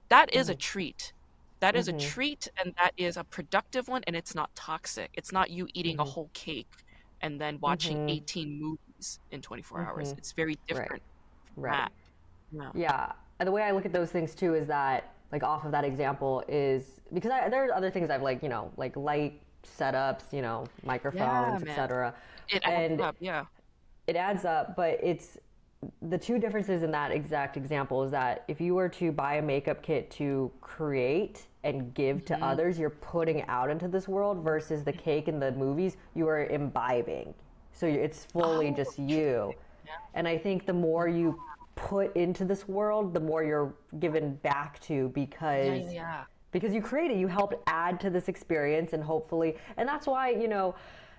that is Mm-hmm. a treat. That is a Mm-hmm. treat and that is a productive one and it's not toxic. It's not you eating a Mm-hmm. whole cake and then watching Mm-hmm. 18 movies in 24 Mm-hmm. hours. It's very Right. different from Right. that. Yeah. Yeah. And the way I look at those things too is that, like, off of that example is because there are other things I've like, like light setups, Yeah, microphones, man. etc. It adds And up. Yeah. it adds up, but it's the two differences in that exact example is that if you were to buy a makeup kit to create and give to Hmm. others, you're putting out into this world versus the cake in the movies, you are imbibing. So it's fully Oh, just you. interesting. Yeah. And I think the more you put into this world, the more you're given back to Yeah, yeah, because yeah. you created, you helped add to this experience, and hopefully, and that's why,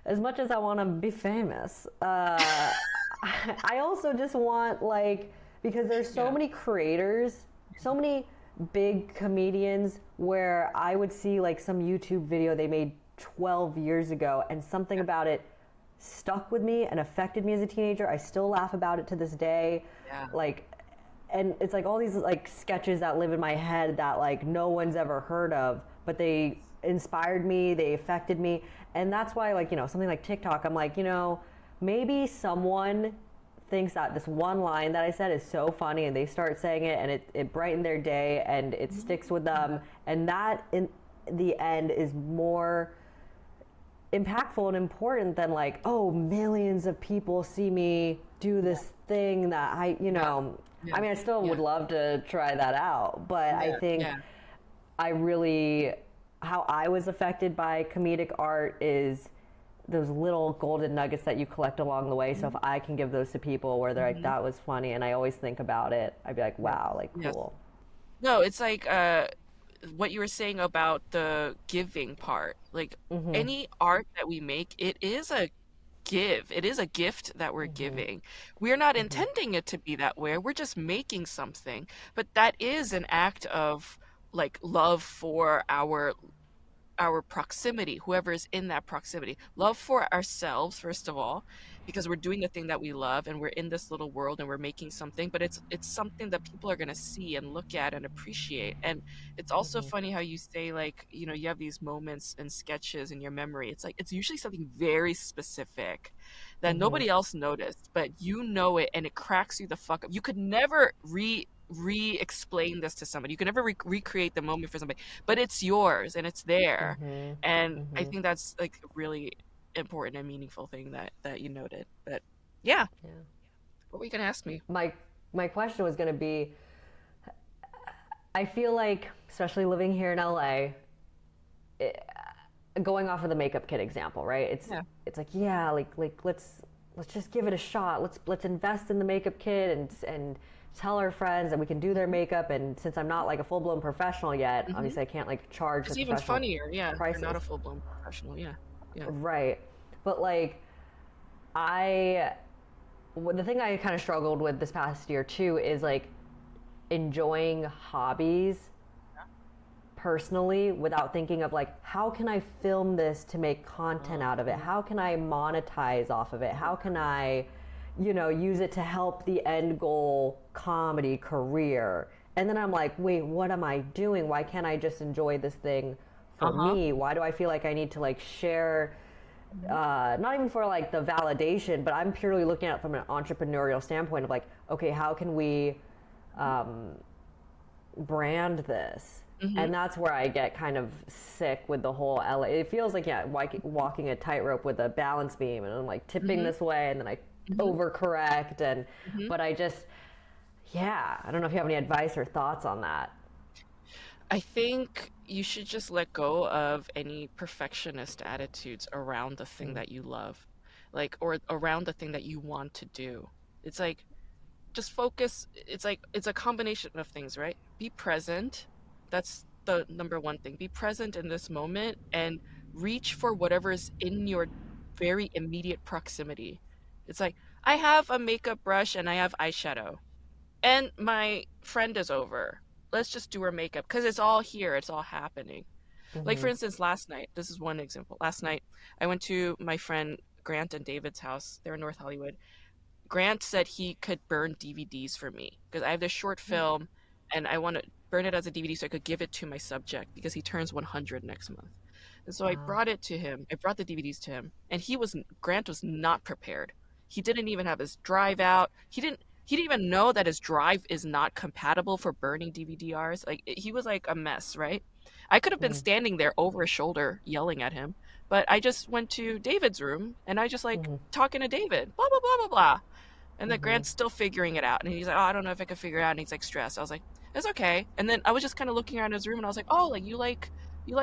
as much as I want to be famous, I also just want, like, because there's so Yeah. many creators, so many big comedians where I would see like some YouTube video they made 12 years ago and something about it stuck with me and affected me as a teenager. I still laugh about it to this day. Yeah. Like, and it's like all these like sketches that live in my head that like no one's ever heard of, but they inspired me, they affected me. And that's why, like, something like TikTok, I'm like, maybe someone thinks that this one line that I said is so funny and they start saying it and it brightened their day and it sticks with them. And that in the end is more impactful and important than like, oh, millions of people see me do this thing that Yeah. Yeah. I mean, I still would Yeah. love to try that out, but I Yeah. think Yeah. I really, how I was affected by comedic art is those little golden nuggets that you collect along the way. So if I can give those to people where they're like, Hmm. that was funny, and I always think about it, I'd be like, Yeah. wow, like Yes. cool. No, it's like what you were saying about the giving part. Like Mm-hmm. any art that we make, it is a give. It is a gift that we're Mm-hmm. giving. We're not Mm-hmm. intending it to be that way. We're just making something. But that is an act of like love for our proximity, whoever is in that proximity. Love for ourselves, first of all, because we're doing the thing that we love and we're in this little world and we're making something, but it's something that people are going to see and look at and appreciate. And it's also Mm-hmm. funny how you say like, you have these moments and sketches in your memory. It's like it's usually something very specific that Mm-hmm. nobody else noticed, but you know it and it cracks you the fuck up. You could never re-explain this to somebody. You could never recreate the moment for somebody, but it's yours and it's there. Mm-hmm. And I Mm-hmm. think that's like a really important and meaningful thing that you noted. But yeah, Yeah. what were you gonna ask me? My question was going to be, I feel like, especially living here in LA, going off of the makeup kit example, right? Yeah. It's like, yeah, like let's just give it a shot. Let's invest in the makeup kit and tell our friends that we can do their makeup. And since I'm not like a full blown professional yet, Hmm. obviously I can't like charge the It's even professional funnier, yeah, if you're not prices, a full-blown professional. Yeah. Yeah. right? But like, I the thing I kind of struggled with this past year too is like enjoying hobbies personally without thinking of like, how can I film this to make content out of it? How can I monetize off of it? How can I, use it to help the end goal comedy career? And then I'm like, wait, what am I doing? Why can't I just enjoy this thing for Uh-huh. me? Why do I feel like I need to like share, Mhm. not even for like the validation, but I'm purely looking at it from an entrepreneurial standpoint of like, okay, how can we brand this? Mhm. And that's where I get kind of sick with the whole LA. It feels like, yeah, walking a tightrope with a balance beam, and I'm like tipping Mhm. this way, and then I Mhm. overcorrect, Mhm. but I just, yeah, I don't know if you have any advice or thoughts on that. I think you should just let go of any perfectionist attitudes around the thing Mm, that you love, like, or around the thing that you want to do. It's like just focus. It's like it's a combination of things, right? Be present. That's the number one thing. Be present in this moment and reach for whatever is in your very immediate proximity. It's like I have a makeup brush and I have eyeshadow and my friend is over. Let's just do her makeup because it's all here, it's all happening. Like for Mhm. instance, last night, this is one example. Last night, I went to my friend Grant and David's house. They're in North Hollywood. Grant said he could burn DVDs for me because I have this short film and I want to burn it as a DVD so I could give it to my subject because he turns 100 next month. And so I Wow. brought it to him. I brought the DVDs to him, and Grant was not prepared. He didn't even have his drive out. He didn't even know that his drive is not compatible for burning DVD-Rs. Like he was like a mess, right? I could have been Mhm. standing there over his shoulder yelling at him, but I just went to David's room and I just like Mhm. talking to David, blah blah blah blah blah. And then Mhm. Grant's still figuring it out. And he's like, oh, I don't know if I can figure it out. And he's like stressed. I was like, it's okay. And then I was just kind of looking around his room and I was like, oh, like you like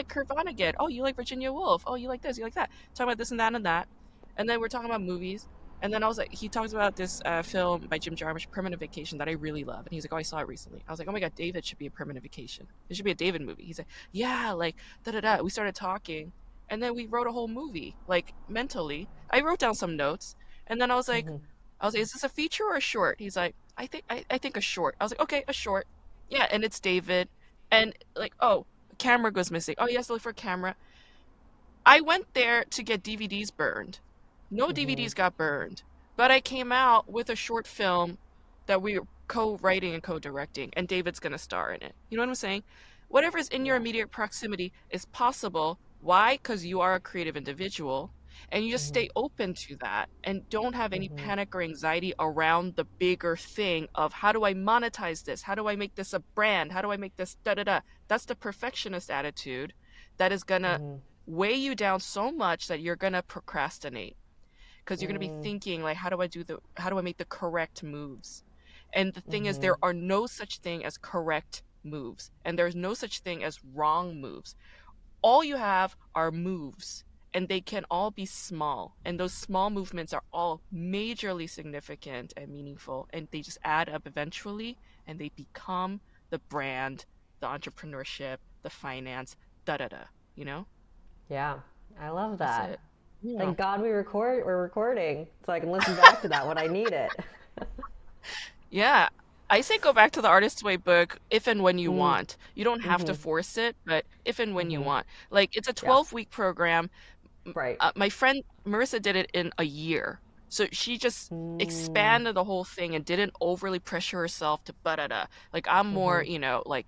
Kurt Vonnegut. Oh, you like Virginia Woolf. Oh, you like this, you like that. Talking about this and that and that. And then we're talking about movies. And then I was like, he talks about this film by Jim Jarmusch, Permanent Vacation, that I really love. And he's like, oh, I saw it recently. I was like, oh my God, David should be a Permanent Vacation. It should be a David movie. He's like, yeah, like da da da. We started talking. And then we wrote a whole movie, like mentally. I wrote down some notes. And then Mhm. I was like, is this a feature or a short? He's like, I think a short. I was like, okay, a short. Yeah, and it's David. And like, oh, camera goes missing. Oh, yes, look for camera. I went there to get DVDs burned. No Mhm. DVDs got burned, but I came out with a short film that we were co-writing and co-directing, and David's gonna star in it. You know what I'm saying? Whatever's in your Yeah. immediate proximity is possible. Why? Because you are a creative individual, and you just Mhm. stay open to that, and don't have any Mhm. panic or anxiety around the bigger thing of how do I monetize this? How do I make this a brand? How do I make this da da da? That's the perfectionist attitude that is gonna Mhm. weigh you down so much that you're going to procrastinate because you're going to be Mm. thinking like how do I make the correct moves. And the thing is, there Mhm. are no such thing as correct moves, and there's no such thing as wrong moves. All you have are moves, and they can all be small, and those small movements are all majorly significant and meaningful, and they just add up eventually, and they become the brand, the entrepreneurship, the finance, da da da, you know. Yeah. I love That's that. it. Yeah. Thank God we're recording so I can listen back to that when I need it. Yeah. I say go back to the Artist's Way book if and when you Mm. want. You don't have to Mhm. force it, but if and when you Mhm. want. Like it's a Yeah. 12-week program. Right. My friend Marissa did it in a year. So she just Mm. expanded the whole thing and didn't overly pressure herself to da. Like I'm more, Mhm. like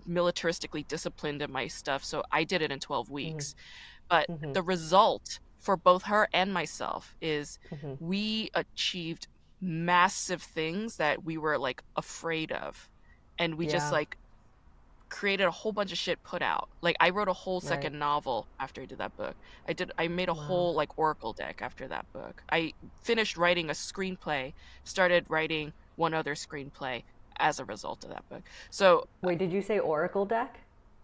militaristically disciplined in my stuff, so I did it in 12 Mhm. weeks. But Mhm. the result for both her and myself is Mhm. we achieved massive things that we were like afraid of. And we just Yeah. like created a whole bunch of shit put out. Like I wrote a whole Right. second novel after I did that book. I made a Wow. whole like Oracle deck after that book. I finished writing a screenplay, started writing one other screenplay as a result of that book. So Wait, did you say Oracle deck?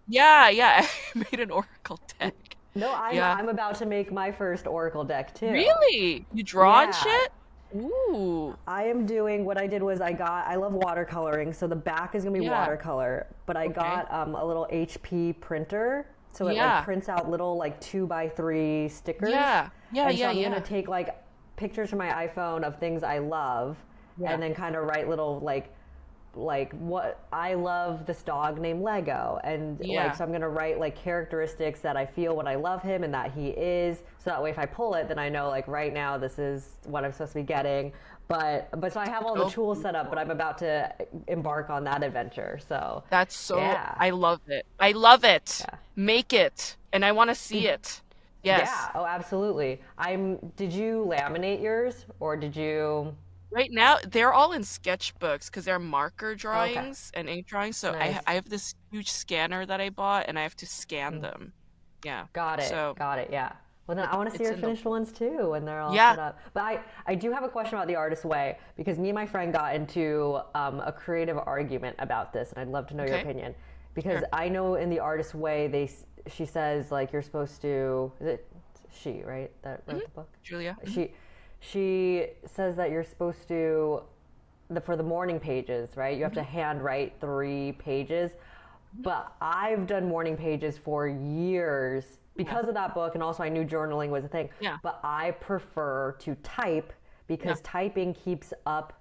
yeah, I made an Oracle N- deck. No, I'm Yeah. I'm about to make my first Oracle deck too. Really? You draw and Yeah. shit? Ooh. I am doing what I did was I love watercoloring, so the back is gonna be Yeah. watercolor, but I Okay. got a little HP printer, so it like Yeah. prints out little like 2x3 stickers, Yeah. Yeah, and so yeah, I'm gonna yeah. take like pictures from my iPhone of things I love, Yeah. and then kind of write little like what I love this dog named Lego, and like Yeah. so I'm gonna write like characteristics that I feel when I love him and that he is, so that way if I pull it then I know like right now this is what I'm supposed to be getting. But so I have all the So tools set up, but cool. I'm about to embark on that adventure. So That's so yeah. I love it. I love it. Yeah. Make it. And I want to see Did it. yeah, Yes. oh absolutely. Did you laminate yours or did you Right now, they're all in sketchbooks because they're marker oh, okay. drawings and ink drawings. So Nice. I have this huge scanner that I bought and I have to scan Mm. them. Yeah. Got it. So Got it. Yeah. Well, then I want to see it's your in the finished ones too when they're all Yeah. set up. But I do have a question about the artist way because me and my friend got into a creative argument about this, and I'd love to know your Okay. opinion. Because Sure. I know in the artist way, she says like you're supposed to. Is it she right that Hmm. wrote the book? Julia. Hmm. She says that you're supposed to for the morning pages, right? You have to Hmm. hand write 3 pages. But I've done morning pages for years Yeah. because of that book, and also I knew journaling was a thing. Yeah. But I prefer to type Yeah. because typing keeps up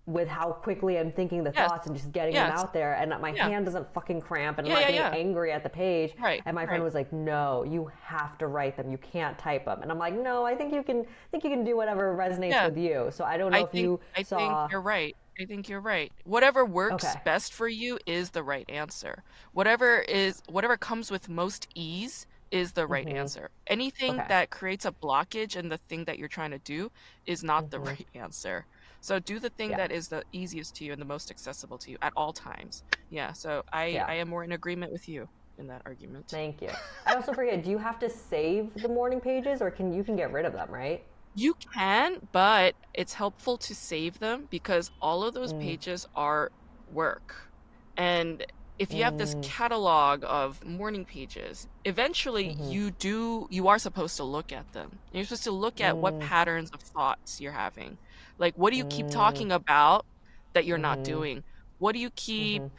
with how quickly I'm thinking the Yes. thoughts and just getting them Yes. out there, and my Yeah. hand doesn't fucking cramp and I'm Yeah. not Yeah. getting Yeah. angry at the page. Right. And my friend Right. was like, "No, you have to write them. You can't type them." And I'm like, "No, I think you can do whatever resonates Yeah. with you." So I don't know I if think you I think saw. you're right. I think you're right. Whatever works Okay. best for you is the right answer. Whatever comes with most ease is the right Mhm. answer. Anything Okay. that creates a blockage in the thing that you're trying to do is not the Mhm. right answer. So do the thing Yeah. that is the easiest to you and the most accessible to you at all times. Yeah, so I Yeah. I am more in agreement with you in that argument. Thank you. I also forget, do you have to save the morning pages, or can get rid of them, right? You can, but it's helpful to save them because all of those Mm. pages are work. And if you have this Mm. catalog of morning pages, eventually Mhm. you are supposed to look at them. You're supposed to look at what Mm. patterns of thoughts you're having. Like, what do you keep Mm. talking about that you're not Mhm. doing? What do you keep Mhm.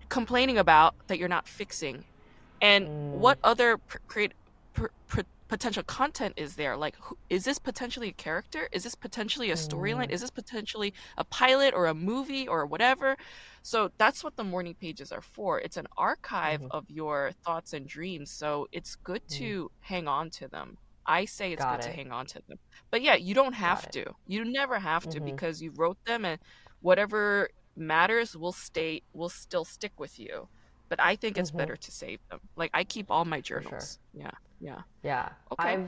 complaining about that you're not fixing? And Mm. what other potential content is there? Like, is this potentially a character? Is this potentially a storyline? Mm. Is this potentially a pilot or a movie or whatever? So that's what the morning pages are for. It's an archive Mhm. of your thoughts and dreams. So it's good Mm. to hang on to them. I say it's Got good to it. hang on to them. But yeah, you don't Got have it. to. You never have to Mhm. because you wrote them and whatever matters will still stick with you. But I think it's Mhm. better to save them. Like I keep all my For sure. journals. Yeah. Yeah. Yeah. Okay.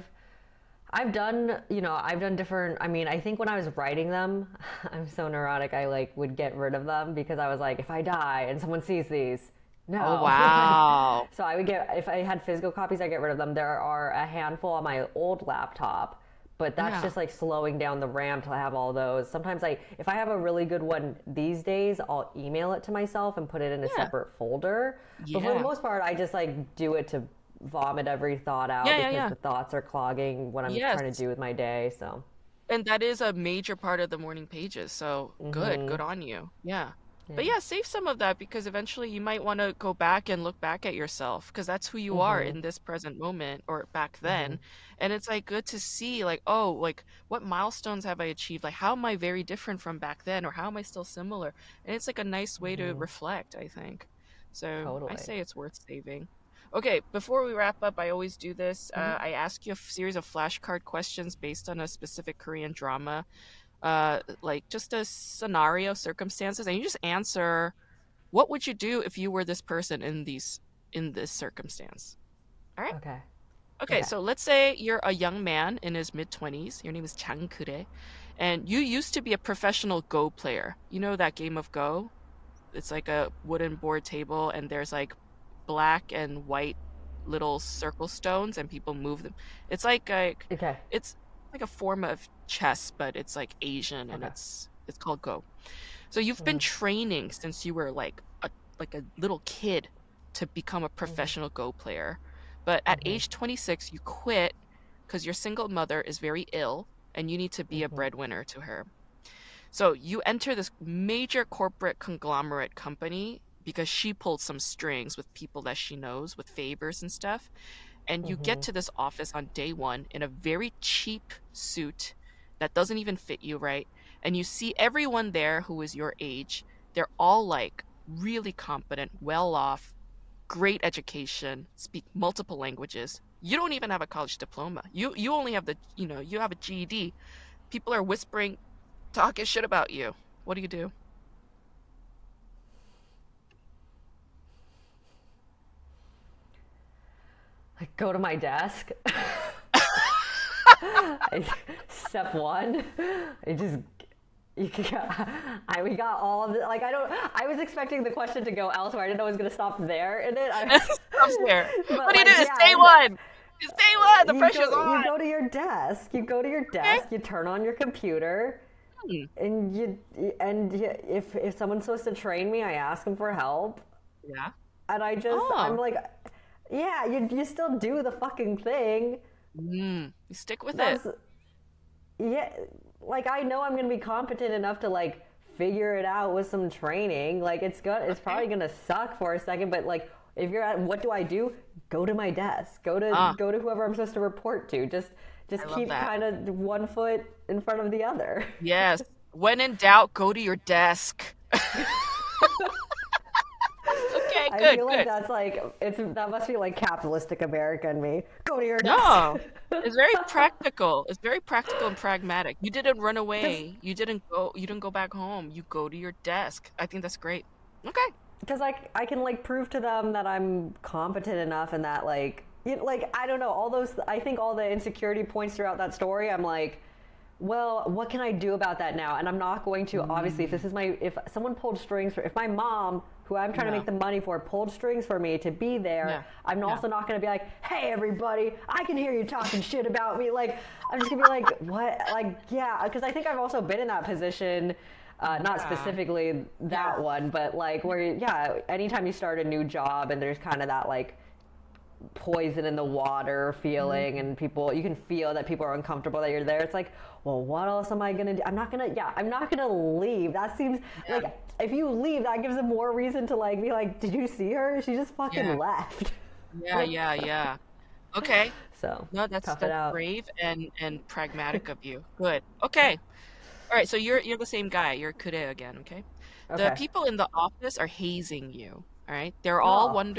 I've done different. I mean, I think when I was writing them, I'm so neurotic. I like would get rid of them because I was like, if I die and someone sees these, Oh, no. Like, wow. so I would get, if I had physical copies, I get rid of them. There are a handful on my old laptop, but that's Yeah. just like slowing down the RAM till I have all those. Sometimes if I have a really good one these days, I'll email it to myself and put it in a Yeah. separate folder. But for the Yeah. most part, I just like do it to vomit every thought out Yeah, yeah, because yeah. the thoughts are clogging what I'm trying to Yes. do with my day. So, And that is a major part of the morning pages. So good. mm-hmm. Good on you. Yeah. But Yeah. yeah, save some of that because eventually you might want to go back and look back at yourself because that's who you are Mm-hmm. in this present moment or back Mm-hmm. then. And it's like good to see like, oh, like what milestones have I achieved? Like how am I very different from back then or how am I still similar? And it's like a nice way to Mm-hmm. reflect, I think. So I Totally. say it's worth saving. Okay, before we wrap up, I always do this. Mm-hmm. I ask you a series of flashcard questions based on a specific Korean drama, like just a scenario, circumstances, and you just answer what would you do if you were this person in this circumstance. All right. Okay. Okay, Okay. so let's say you're a young man in his mid-20s. Your name is Chang Kure, and you used to be a professional Go player. You know that game of Go? It's like a wooden board table and there's like black and white little circle stones and people move them. It's Okay. it's like a form of chess, but it's like Asian and Okay. it's called Go. So you've been Mm-hmm. training since you were like a little kid to become a Mm-hmm. professional Go player. But at Mm-hmm. age 26 you quit because your single mother is very ill and you need to be a Mm-hmm. breadwinner to her. So you enter this major corporate conglomerate company because she pulled some strings with people that she knows with favors and stuff. And you get Mm-hmm. to this office on day one in a very cheap suit that doesn't even fit you right. And you see everyone there who is your age. They're all like really competent, well off, great education, speak multiple languages. You don't even have a college diploma. You only have you have a GED. People are whispering talking shit about you. What do you do? I go to my desk. Step one, I just you we got all of it. Like I was expecting the question to go elsewhere. I didn't know it was gonna stop there in it. Stops there. But What do you do? like It's day yeah, one. It's day one. The pressure's you on. go to your desk. You go to your Okay. desk. You turn on your computer, Hmm. and if someone's supposed to train me, I ask them for help, Yeah. and I'm Oh. like, yeah, you still do the fucking thing. You stick with it. That's yeah, like I know I'm gonna be competent enough to like figure it out with some training. Like it's Okay. probably gonna suck for a second, but like if you're at what do I do? Go to my desk. Ah, Go to whoever I'm supposed to report to. I Just love keep that. kind of one foot in front of the other. Yes. When in doubt, go to your desk. Okay, I good, feel like good. that's like that must be like capitalistic America in me. Go to your desk. No, it's very practical. It's very practical and pragmatic. You didn't run Because away. You didn't go back home. You go to your desk. I think that's great. Okay. because I can like prove to them that I'm competent enough and that like like I don't know all those I think all the insecurity points throughout that story I'm like well what can I do about that now and I'm not going to obviously Mm, if someone pulled strings for if my mom who I'm trying to yeah, make the money for pulled strings for me to be there yeah, I'm yeah, also not going to be like hey everybody I can hear you talking shit about me like I'm just gonna be like what like yeah because I think I've also been in that position not yeah, specifically yeah, that one, but like where, yeah, anytime you start a new job and there's kind of that like poison in the water feeling mhm, and people, you can feel that people are uncomfortable that you're there. It's like, well, what else am I going to do? I'm not going to leave. That seems yeah, like if you leave, that gives them more reason to like be like, did you see her? She just fucking yeah, left. yeah, yeah, yeah. Okay. So No, tough it that's out. brave and pragmatic of you. Good. Okay. All right, so you're the same guy. You're Kure again, okay? The Okay. people in the office are hazing you, all right? Oh.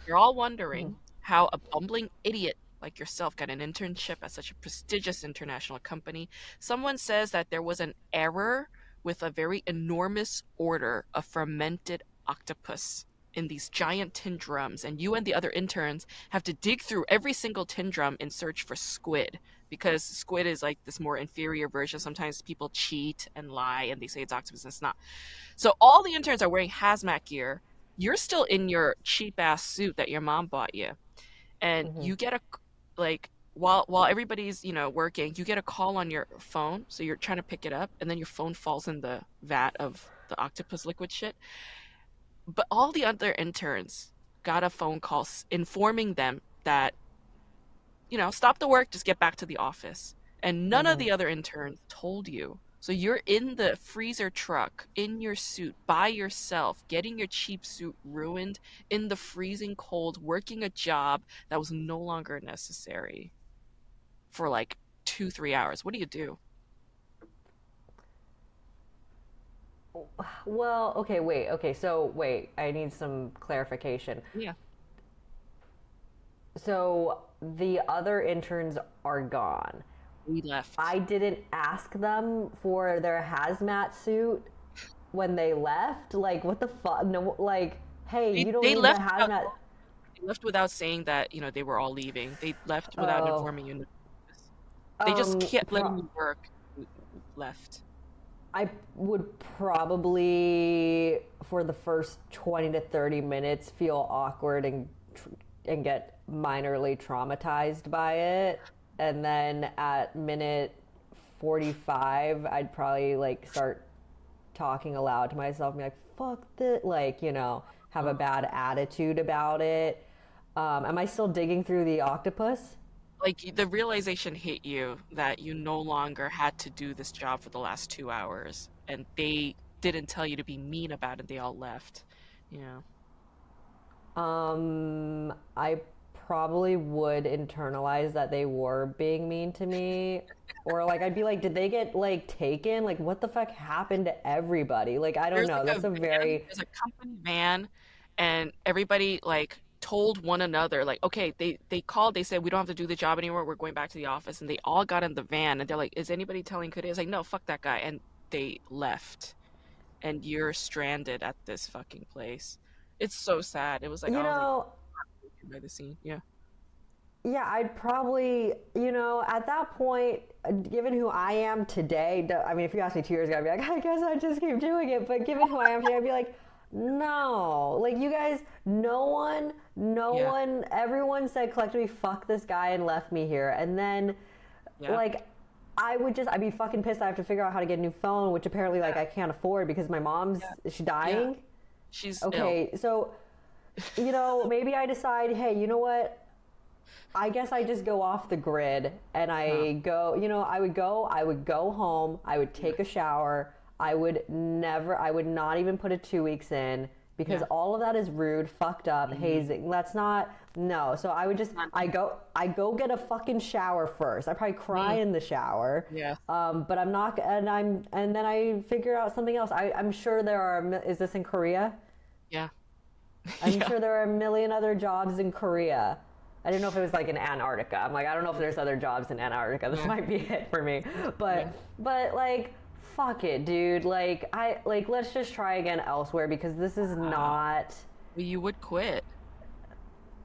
They're all wondering how a bumbling idiot like yourself got an internship at such a prestigious international company. Someone says that there was an error with a very enormous order of fermented octopus in these giant tin drums, and you and the other interns have to dig through every single tin drum in search for squid because squid is like this more inferior version. Sometimes people cheat and lie and they say it's octopus and it's not. So all the interns are wearing hazmat gear. You're still in your cheap ass suit that your mom bought you. And Mm-hmm. you get a like while everybody's, working, you get a call on your phone. So you're trying to pick it up and then your phone falls in the vat of the octopus liquid shit. But all the other interns got a phone call informing them that stop the work, just get back to the office. And none of Mm-hmm. the other interns told you. So you're in the freezer truck in your suit by yourself, getting your cheap suit ruined in the freezing cold, working a job that was no longer necessary for like 2, 3 hours. What do you do? Well, okay, wait. Okay, so wait, I need some clarification. Yeah, So the other interns are gone. we left. I didn't ask them for their hazmat suit when they left. Like, what the fuck? No, like, hey, They, you don't they need the left without hazmat. they left without saying that, they were all leaving. They left without Oh, informing you. They just kept letting you work and left. I would probably, for the first 20 to 30 minutes, feel awkward and get minorly traumatized by it. And then at minute 45, I'd probably like start talking aloud to myself and be like, fuck this, like, have a Uh, bad attitude about it. Am I still digging through the octopus? like the realization hit you that you no longer had to do this job for the last 2 hours, and they didn't tell you to be mean about it. They all left. Yeah. I probably would internalize that they were being mean to me. Or like I'd be like, did they get like taken? Like what the fuck happened to everybody? Like I don't There's know. like a That's a van. very There's a company van, and everybody like told one another like, okay, they called. They said we don't have to do the job anymore. We're going back to the office, and they all got in the van, and they're like, is anybody telling Kude? It's like, no, fuck that guy, and they left. And you're stranded at this fucking place. It's so sad. It was like you I was like know, by the scene. Yeah. yeah, I'd probably, at that point, given who I am today, I mean, if you asked me 2 years ago, I'd be like, I guess I just keep doing it. But given who I am today, I'd be like, no. Like, you guys, no Yeah. one, everyone said collectively, fuck this guy and left me here. And then, Yeah. like, I'd be fucking pissed. I have to figure out how to get a new phone, which apparently, like, I can't afford because my mom's, Yeah. is she Yeah. dying? She's ill. Okay, so, maybe I decide, hey, you know what? I guess I just go off the grid and Huh. I go, I would go home, I would Yeah. take a shower. I would not even put a 2 weeks in because Yeah. all of that is rude, fucked up, Mhm. hazing. No, so I would just None. I go get a fucking shower first. I probably cry Mm, in the shower, yes. but I'm not, and then I figure out something else. I'm sure there are. Is this in Korea? Yeah. I'm Yeah. sure there are a million other jobs in Korea. I didn't know if it was like in Antarctica. I'm like, I don't know if there's other jobs in Antarctica. This Yeah. might be it for me. Yeah. But like, fuck it, dude. Like let's just try again elsewhere because this is Wow. not. Well, you would quit.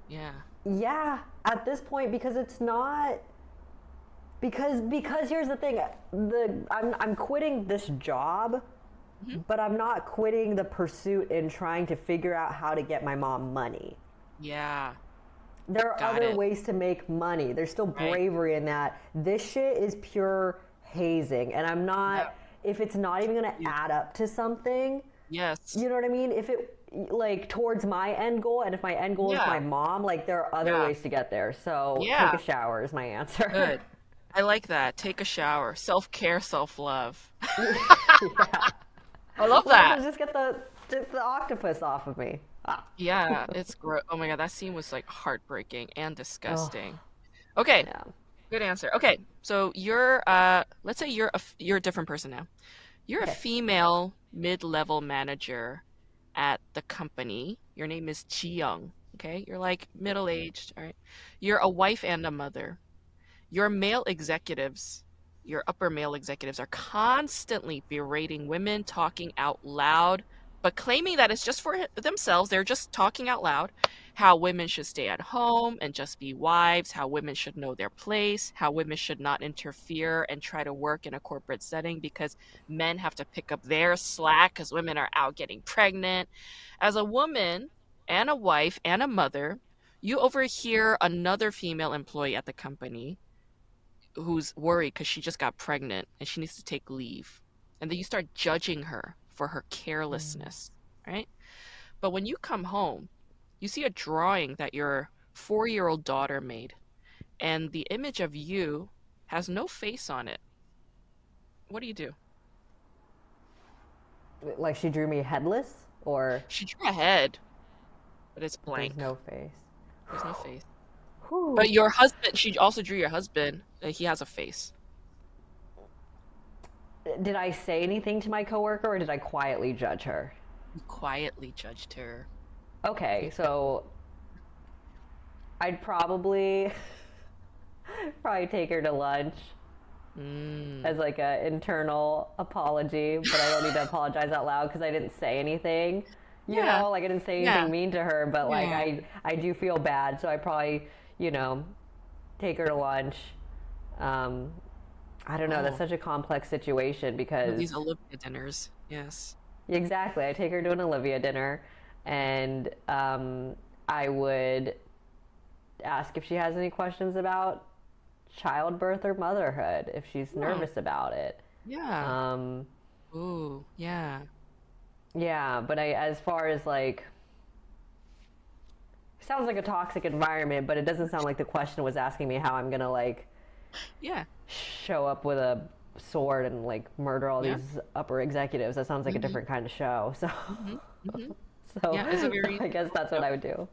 Yeah. Yeah, at this point because it's not because here's the thing. I'm quitting this job, Hmm. but I'm not quitting the pursuit in trying to figure out how to get my mom money. Yeah. There are Got other it. ways to make money. There's still Right. bravery in that. This shit is pure hazing. And I'm Yeah. not, if it's not even going to You. add up to something, Yes. you know what I mean? If it, like, towards my end goal, and if my end goal is Yeah. my mom, like, there are other Yeah. ways to get there. So take a Yeah. shower is my answer. Good. I like that. Take a shower. Self-care, self-love. Yeah. I love Well, also that. just the octopus off of me. Ah. Yeah, it's gross. Oh my God, that scene was like heartbreaking and Oh, disgusting. Okay, yeah. good answer. Okay, so you're let's say you're a different person now. You're a Okay. female mid-level manager at the company. Your name is Ji Young. Okay, you're like middle-aged, all right? You're a wife and a mother. Your male executives, your upper male executives are constantly berating women, talking out loud, but claiming that it's just for themselves. They're just talking out loud how women should stay at home and just be wives, how women should know their place, how women should not interfere and try to work in a corporate setting because men have to pick up their slack because women are out getting pregnant. As a woman and a wife and a mother, you overhear another female employee at the company who's worried because she just got pregnant and she needs to take leave. And then you start judging her for her Mm. carelessness, right? But when you come home, you see a drawing that your 4-year-old daughter made, and the image of you has no face on it. What do you do? Like she drew me headless, or She drew a head, but it's there's blank. no face. There's no face. Whew. But your husband, she also drew your husband. He has a face. Did I say anything to my coworker or did I quietly judge her? You quietly judged her. Okay, You so I'd probably probably take her to lunch mm. as like a internal apology, but I don't need to apologize out loud because I didn't say anything. You Yeah. know, like I didn't say Yeah. anything mean to her, but like Yeah. I do feel bad, so I probably, you know, take her to lunch. Um, I don't know. That's Oh, such a complex situation one of because these Olivia dinners. Yes. exactly. I take her to an Olivia dinner, and I would ask if she has any questions about childbirth or motherhood, if she's Oh, nervous about it. yeah. Um, Ooh, yeah. yeah, but as far as like, sounds like a toxic environment, but it doesn't sound like the question was asking me how I'm gonna like Yeah. show up with a sword and like murder all Yeah. these upper executives. That sounds like a Mm-hmm. different kind of show. So, Mm-hmm. Mm-hmm. so, Yeah, it's a so very I guess that's what yep. I would do.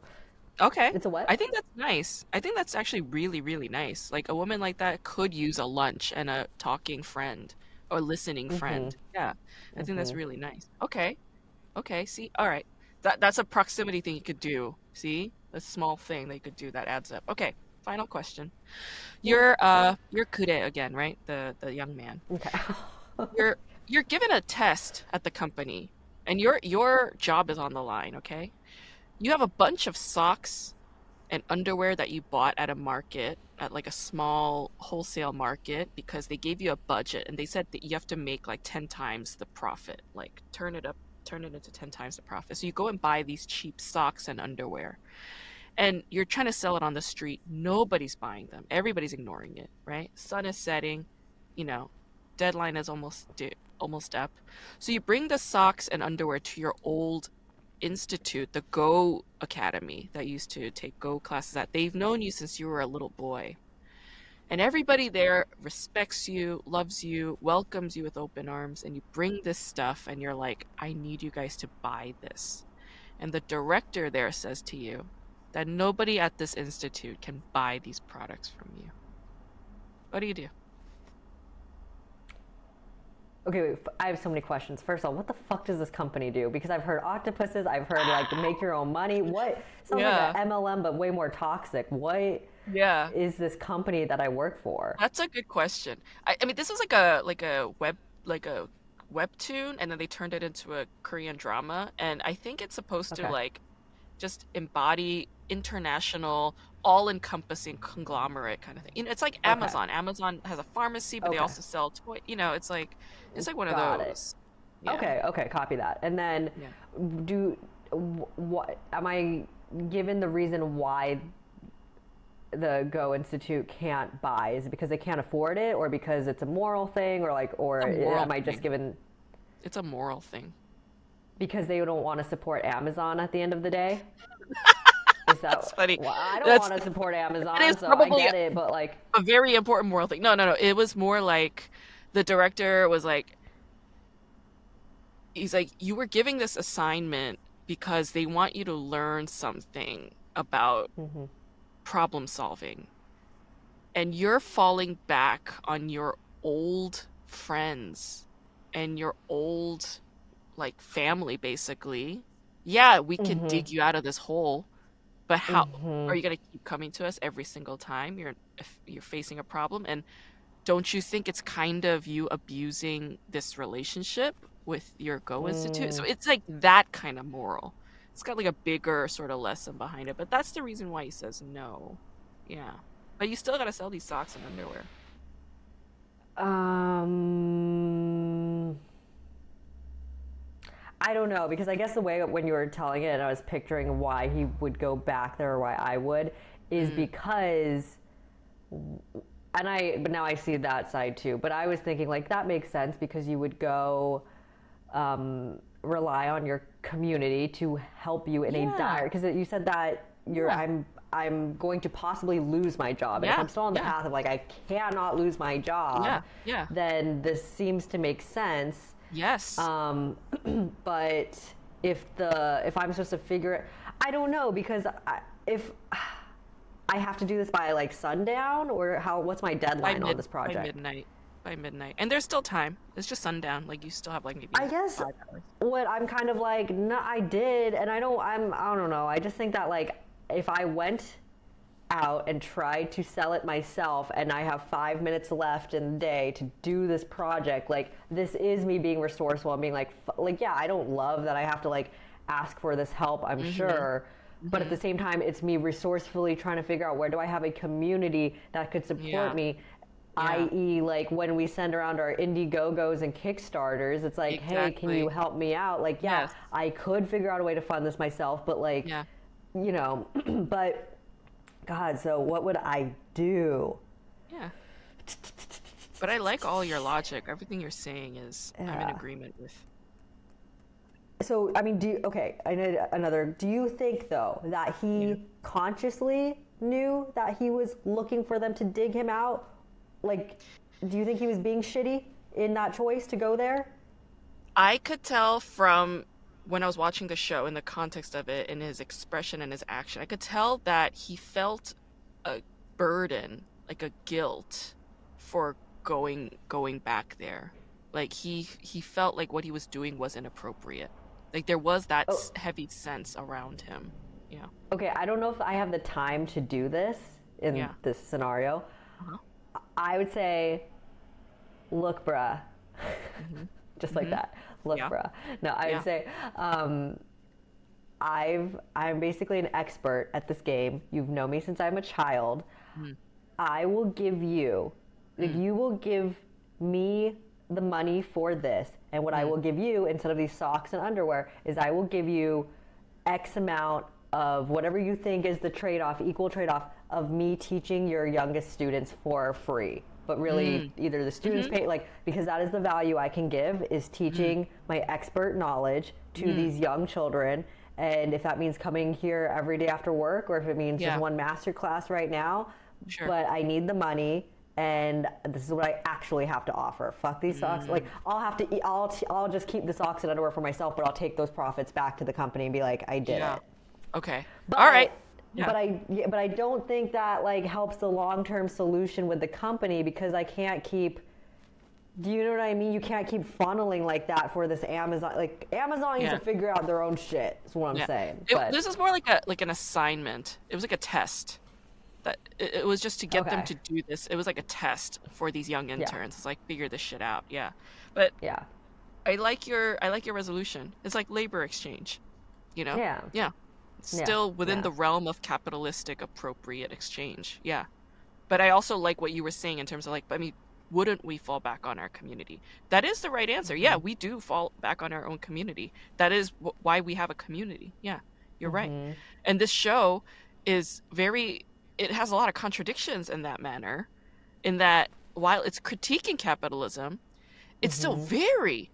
Okay. It's a what? I think that's nice. I think that's actually really, really nice. Like a woman like that could use a lunch and a talking friend or listening Mm-hmm. friend. Yeah. I think that's Mm-hmm. really nice. Okay. Okay. See, all right. That's a proximity thing you could do. See? A small thing that you could do that adds up. Okay. Final question. Yeah. You're Kure again, right? The young man. Okay. You're you're given a test at the company and your job is on the line, okay? You have a bunch of socks and underwear that you bought at a market, at like a small wholesale market because they gave you a budget and they said that you have to make like 10 times the profit, like turn it into 10 times the profit. So you go and buy these cheap socks and underwear and you're trying to sell it on the street. Nobody's buying them. Everybody's ignoring it, right? Sun is setting, you know, deadline is almost up. So you bring the socks and underwear to your old institute, the Go Academy that used to take Go classes at. They've known you since you were a little boy. And everybody there respects you, loves you, welcomes you with open arms, and you bring this stuff and you're like, I need you guys to buy this. And the director there says to you, that nobody at this institute can buy these products from you. What do you do? Okay, wait, I have so many questions. First of all, what the fuck does this company do? Because I've heard octopuses, I've heard like make your own money. What sounds like Yeah. an MLM but way more toxic. What Yeah. is this company that I work for? That's a good question. I mean, this was like a webtoon, and then they turned it into a Korean drama, and I think it's supposed to Okay. like just embody international, all-encompassing conglomerate kind of thing. It's like Okay. Amazon. Amazon has a pharmacy, but they Okay. also sell toy. It's like one of Got it. those. Yeah. Okay, okay, copy that. And then Yeah. do what am I given the reason why the Go Institute can't buy? Is it because they can't afford it, or because it's a moral thing, or like, or It's a moral am I just thing. given It's a moral thing. because they don't want to support Amazon at the end of the day? Is that That's funny. well, I don't That's want to support it is Amazon, so I probably get it, but like, a very important moral thing. No, no, no. It was more like the director was like, he's like, you were giving this assignment because they want you to learn something about problem solving. And you're falling back on your old friends and your old like family basically. Yeah, we can dig you out of this hole, but how are you going to keep coming to us every single time if you're facing a problem? And don't you think it's kind of you abusing this relationship with your Go Institute? So it's like that kind of moral. It's got like a bigger sort of lesson behind it, but that's the reason why he says no. Yeah. But you still got to sell these socks and underwear. um, I don't know, because I guess the way when you were telling it, and I was picturing why he would go back there or why I would, is because, but now I see that side too. But I was thinking like that makes sense because you would go rely on your community to help you in a Yeah. dire. Because you said that Yeah. I'm going to possibly lose my job, and if Yeah. I'm still on the Yeah. path of like I cannot lose my job, Yeah. Yeah. then this seems to make sense. Yes. But if I'm supposed to figure it, I don't know, because if I have to do this by like sundown, or what's my deadline on this By project? midnight. By midnight. And there's still time. It's just sundown. Like you still have like maybe I guess 5 hours. what I'm kind of like, no, I did, and I don't know. I just think that like if I went out and tried to sell it myself and I have 5 minutes left in the day to do this project, like this is me being resourceful and being like yeah, I don't love that I have to like ask for this help, I'm sure, but at the same time it's me resourcefully trying to figure out where do I have a community that could support Yeah. me, Yeah. i.e. like when we send around our Indiegogos and Kickstarters, it's like, hey, can you Exactly. help me out? Like, yeah, Yes. I could figure out a way to fund this myself, but like, Yeah. but God, so what would I do? Yeah. But I like all your logic. Everything you're saying is I'm in Yeah. agreement with. So, I mean, okay, I need another. Do you think, though, that he Yeah. consciously knew that he was looking for them to dig him out? Like, do you think he was being shitty in that choice to go there? I could tell from when I was watching the show in the context of it, in his expression and his action, I could tell that he felt a burden, like a guilt for going back there. Like he felt like what he was doing was inappropriate. Like there was that Oh, heavy sense around him. Yeah. okay, I don't know if I have the time to do this in Yeah. this scenario. Uh-huh. I would say, look, bruh. Mhm. Just like Mhm. that. Look, Yeah. bruh. No, I Yeah. would say, I'm basically an expert at this game. You've known me since I'm a child. Mm. I will give you, like, Mm. you will give me the money for this. And what I Mm. will give you, instead of these socks and underwear, is I will give you X amount of whatever you think is the trade off, equal trade off of me teaching your youngest students for free. But really, Mm. either the students Mhm. pay, like, because that is the value I can give, is teaching my expert knowledge to Mm. these young children. And if that means coming here every day after work, or if it means just Yeah. one master class right now, Sure. but I need the money, and this is what I actually have to offer. Fuck these socks. Like, I'll have to eat, I'll just keep the socks and underwear for myself, but I'll take those profits back to the company and be like, I did Yeah. it. Okay. All But right. Yeah. but I don't think that like helps the long term solution with the company because I can't keep. Do you know what I mean? You can't keep funneling like that for this Amazon. Like Amazon needs to Yeah. figure out their own shit. Is what I'm Yeah. saying. This But is more like an assignment. It was like a test. That it was just to get them okay, to do this. It was like a test for these young yeah, interns. It's like figure this shit out. Yeah. But yeah, I like your resolution. It's like labor exchange, you know? yeah, Yeah. It's yeah, still within yeah. the realm of capitalistic appropriate exchange. Yeah. But I also like what you were saying in terms of like, I mean, wouldn't we fall back on our community? That is the right answer. Yeah, Mm-hmm. we do fall back on our own community. That is why we have a community. Yeah, you're right. Mm-hmm. And this show is it has a lot of contradictions in that manner, in that while it's critiquing capitalism, it's still Mm-hmm. very,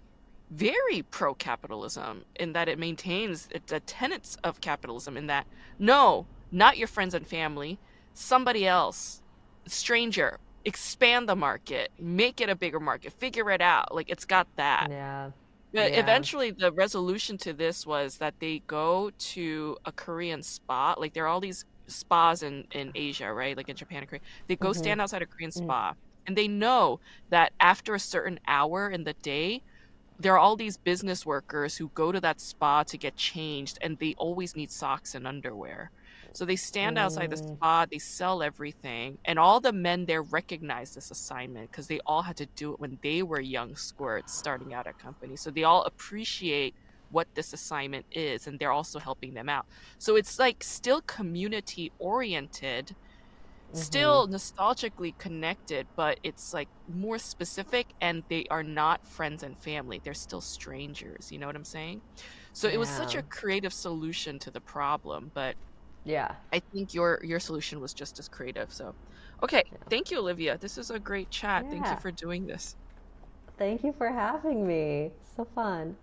very pro-capitalism in that it maintains the tenets of capitalism in that, no, not your friends and family, somebody else, stranger, expand the market, make it a bigger market, figure it out. Like it's got that. Yeah, But yeah. eventually the resolution to this was that they go to a Korean spa. Like there are all these spas in Asia, right? Like in Japan and Korea. They go Mm-hmm. stand outside a Korean Mm-hmm. spa and they know that after a certain hour in the day, there are all these business workers who go to that spa to get changed and they always need socks and underwear. So they stand outside the Mm, spa, they sell everything, and all the men there recognize this assignment because they all had to do it when they were young squirts starting out at companies. So they all appreciate what this assignment is and they're also helping them out. So it's like still community oriented, mm-hmm. still nostalgically connected, but it's like more specific and they are not friends and family. They're still strangers, you know what I'm saying? So it was such Yeah, a creative solution to the problem, but yeah, I think your solution was just as creative. So, okay, thank you, Olivia. This is a great chat. Thank you yeah. for doing this. Thank you for having me. So fun.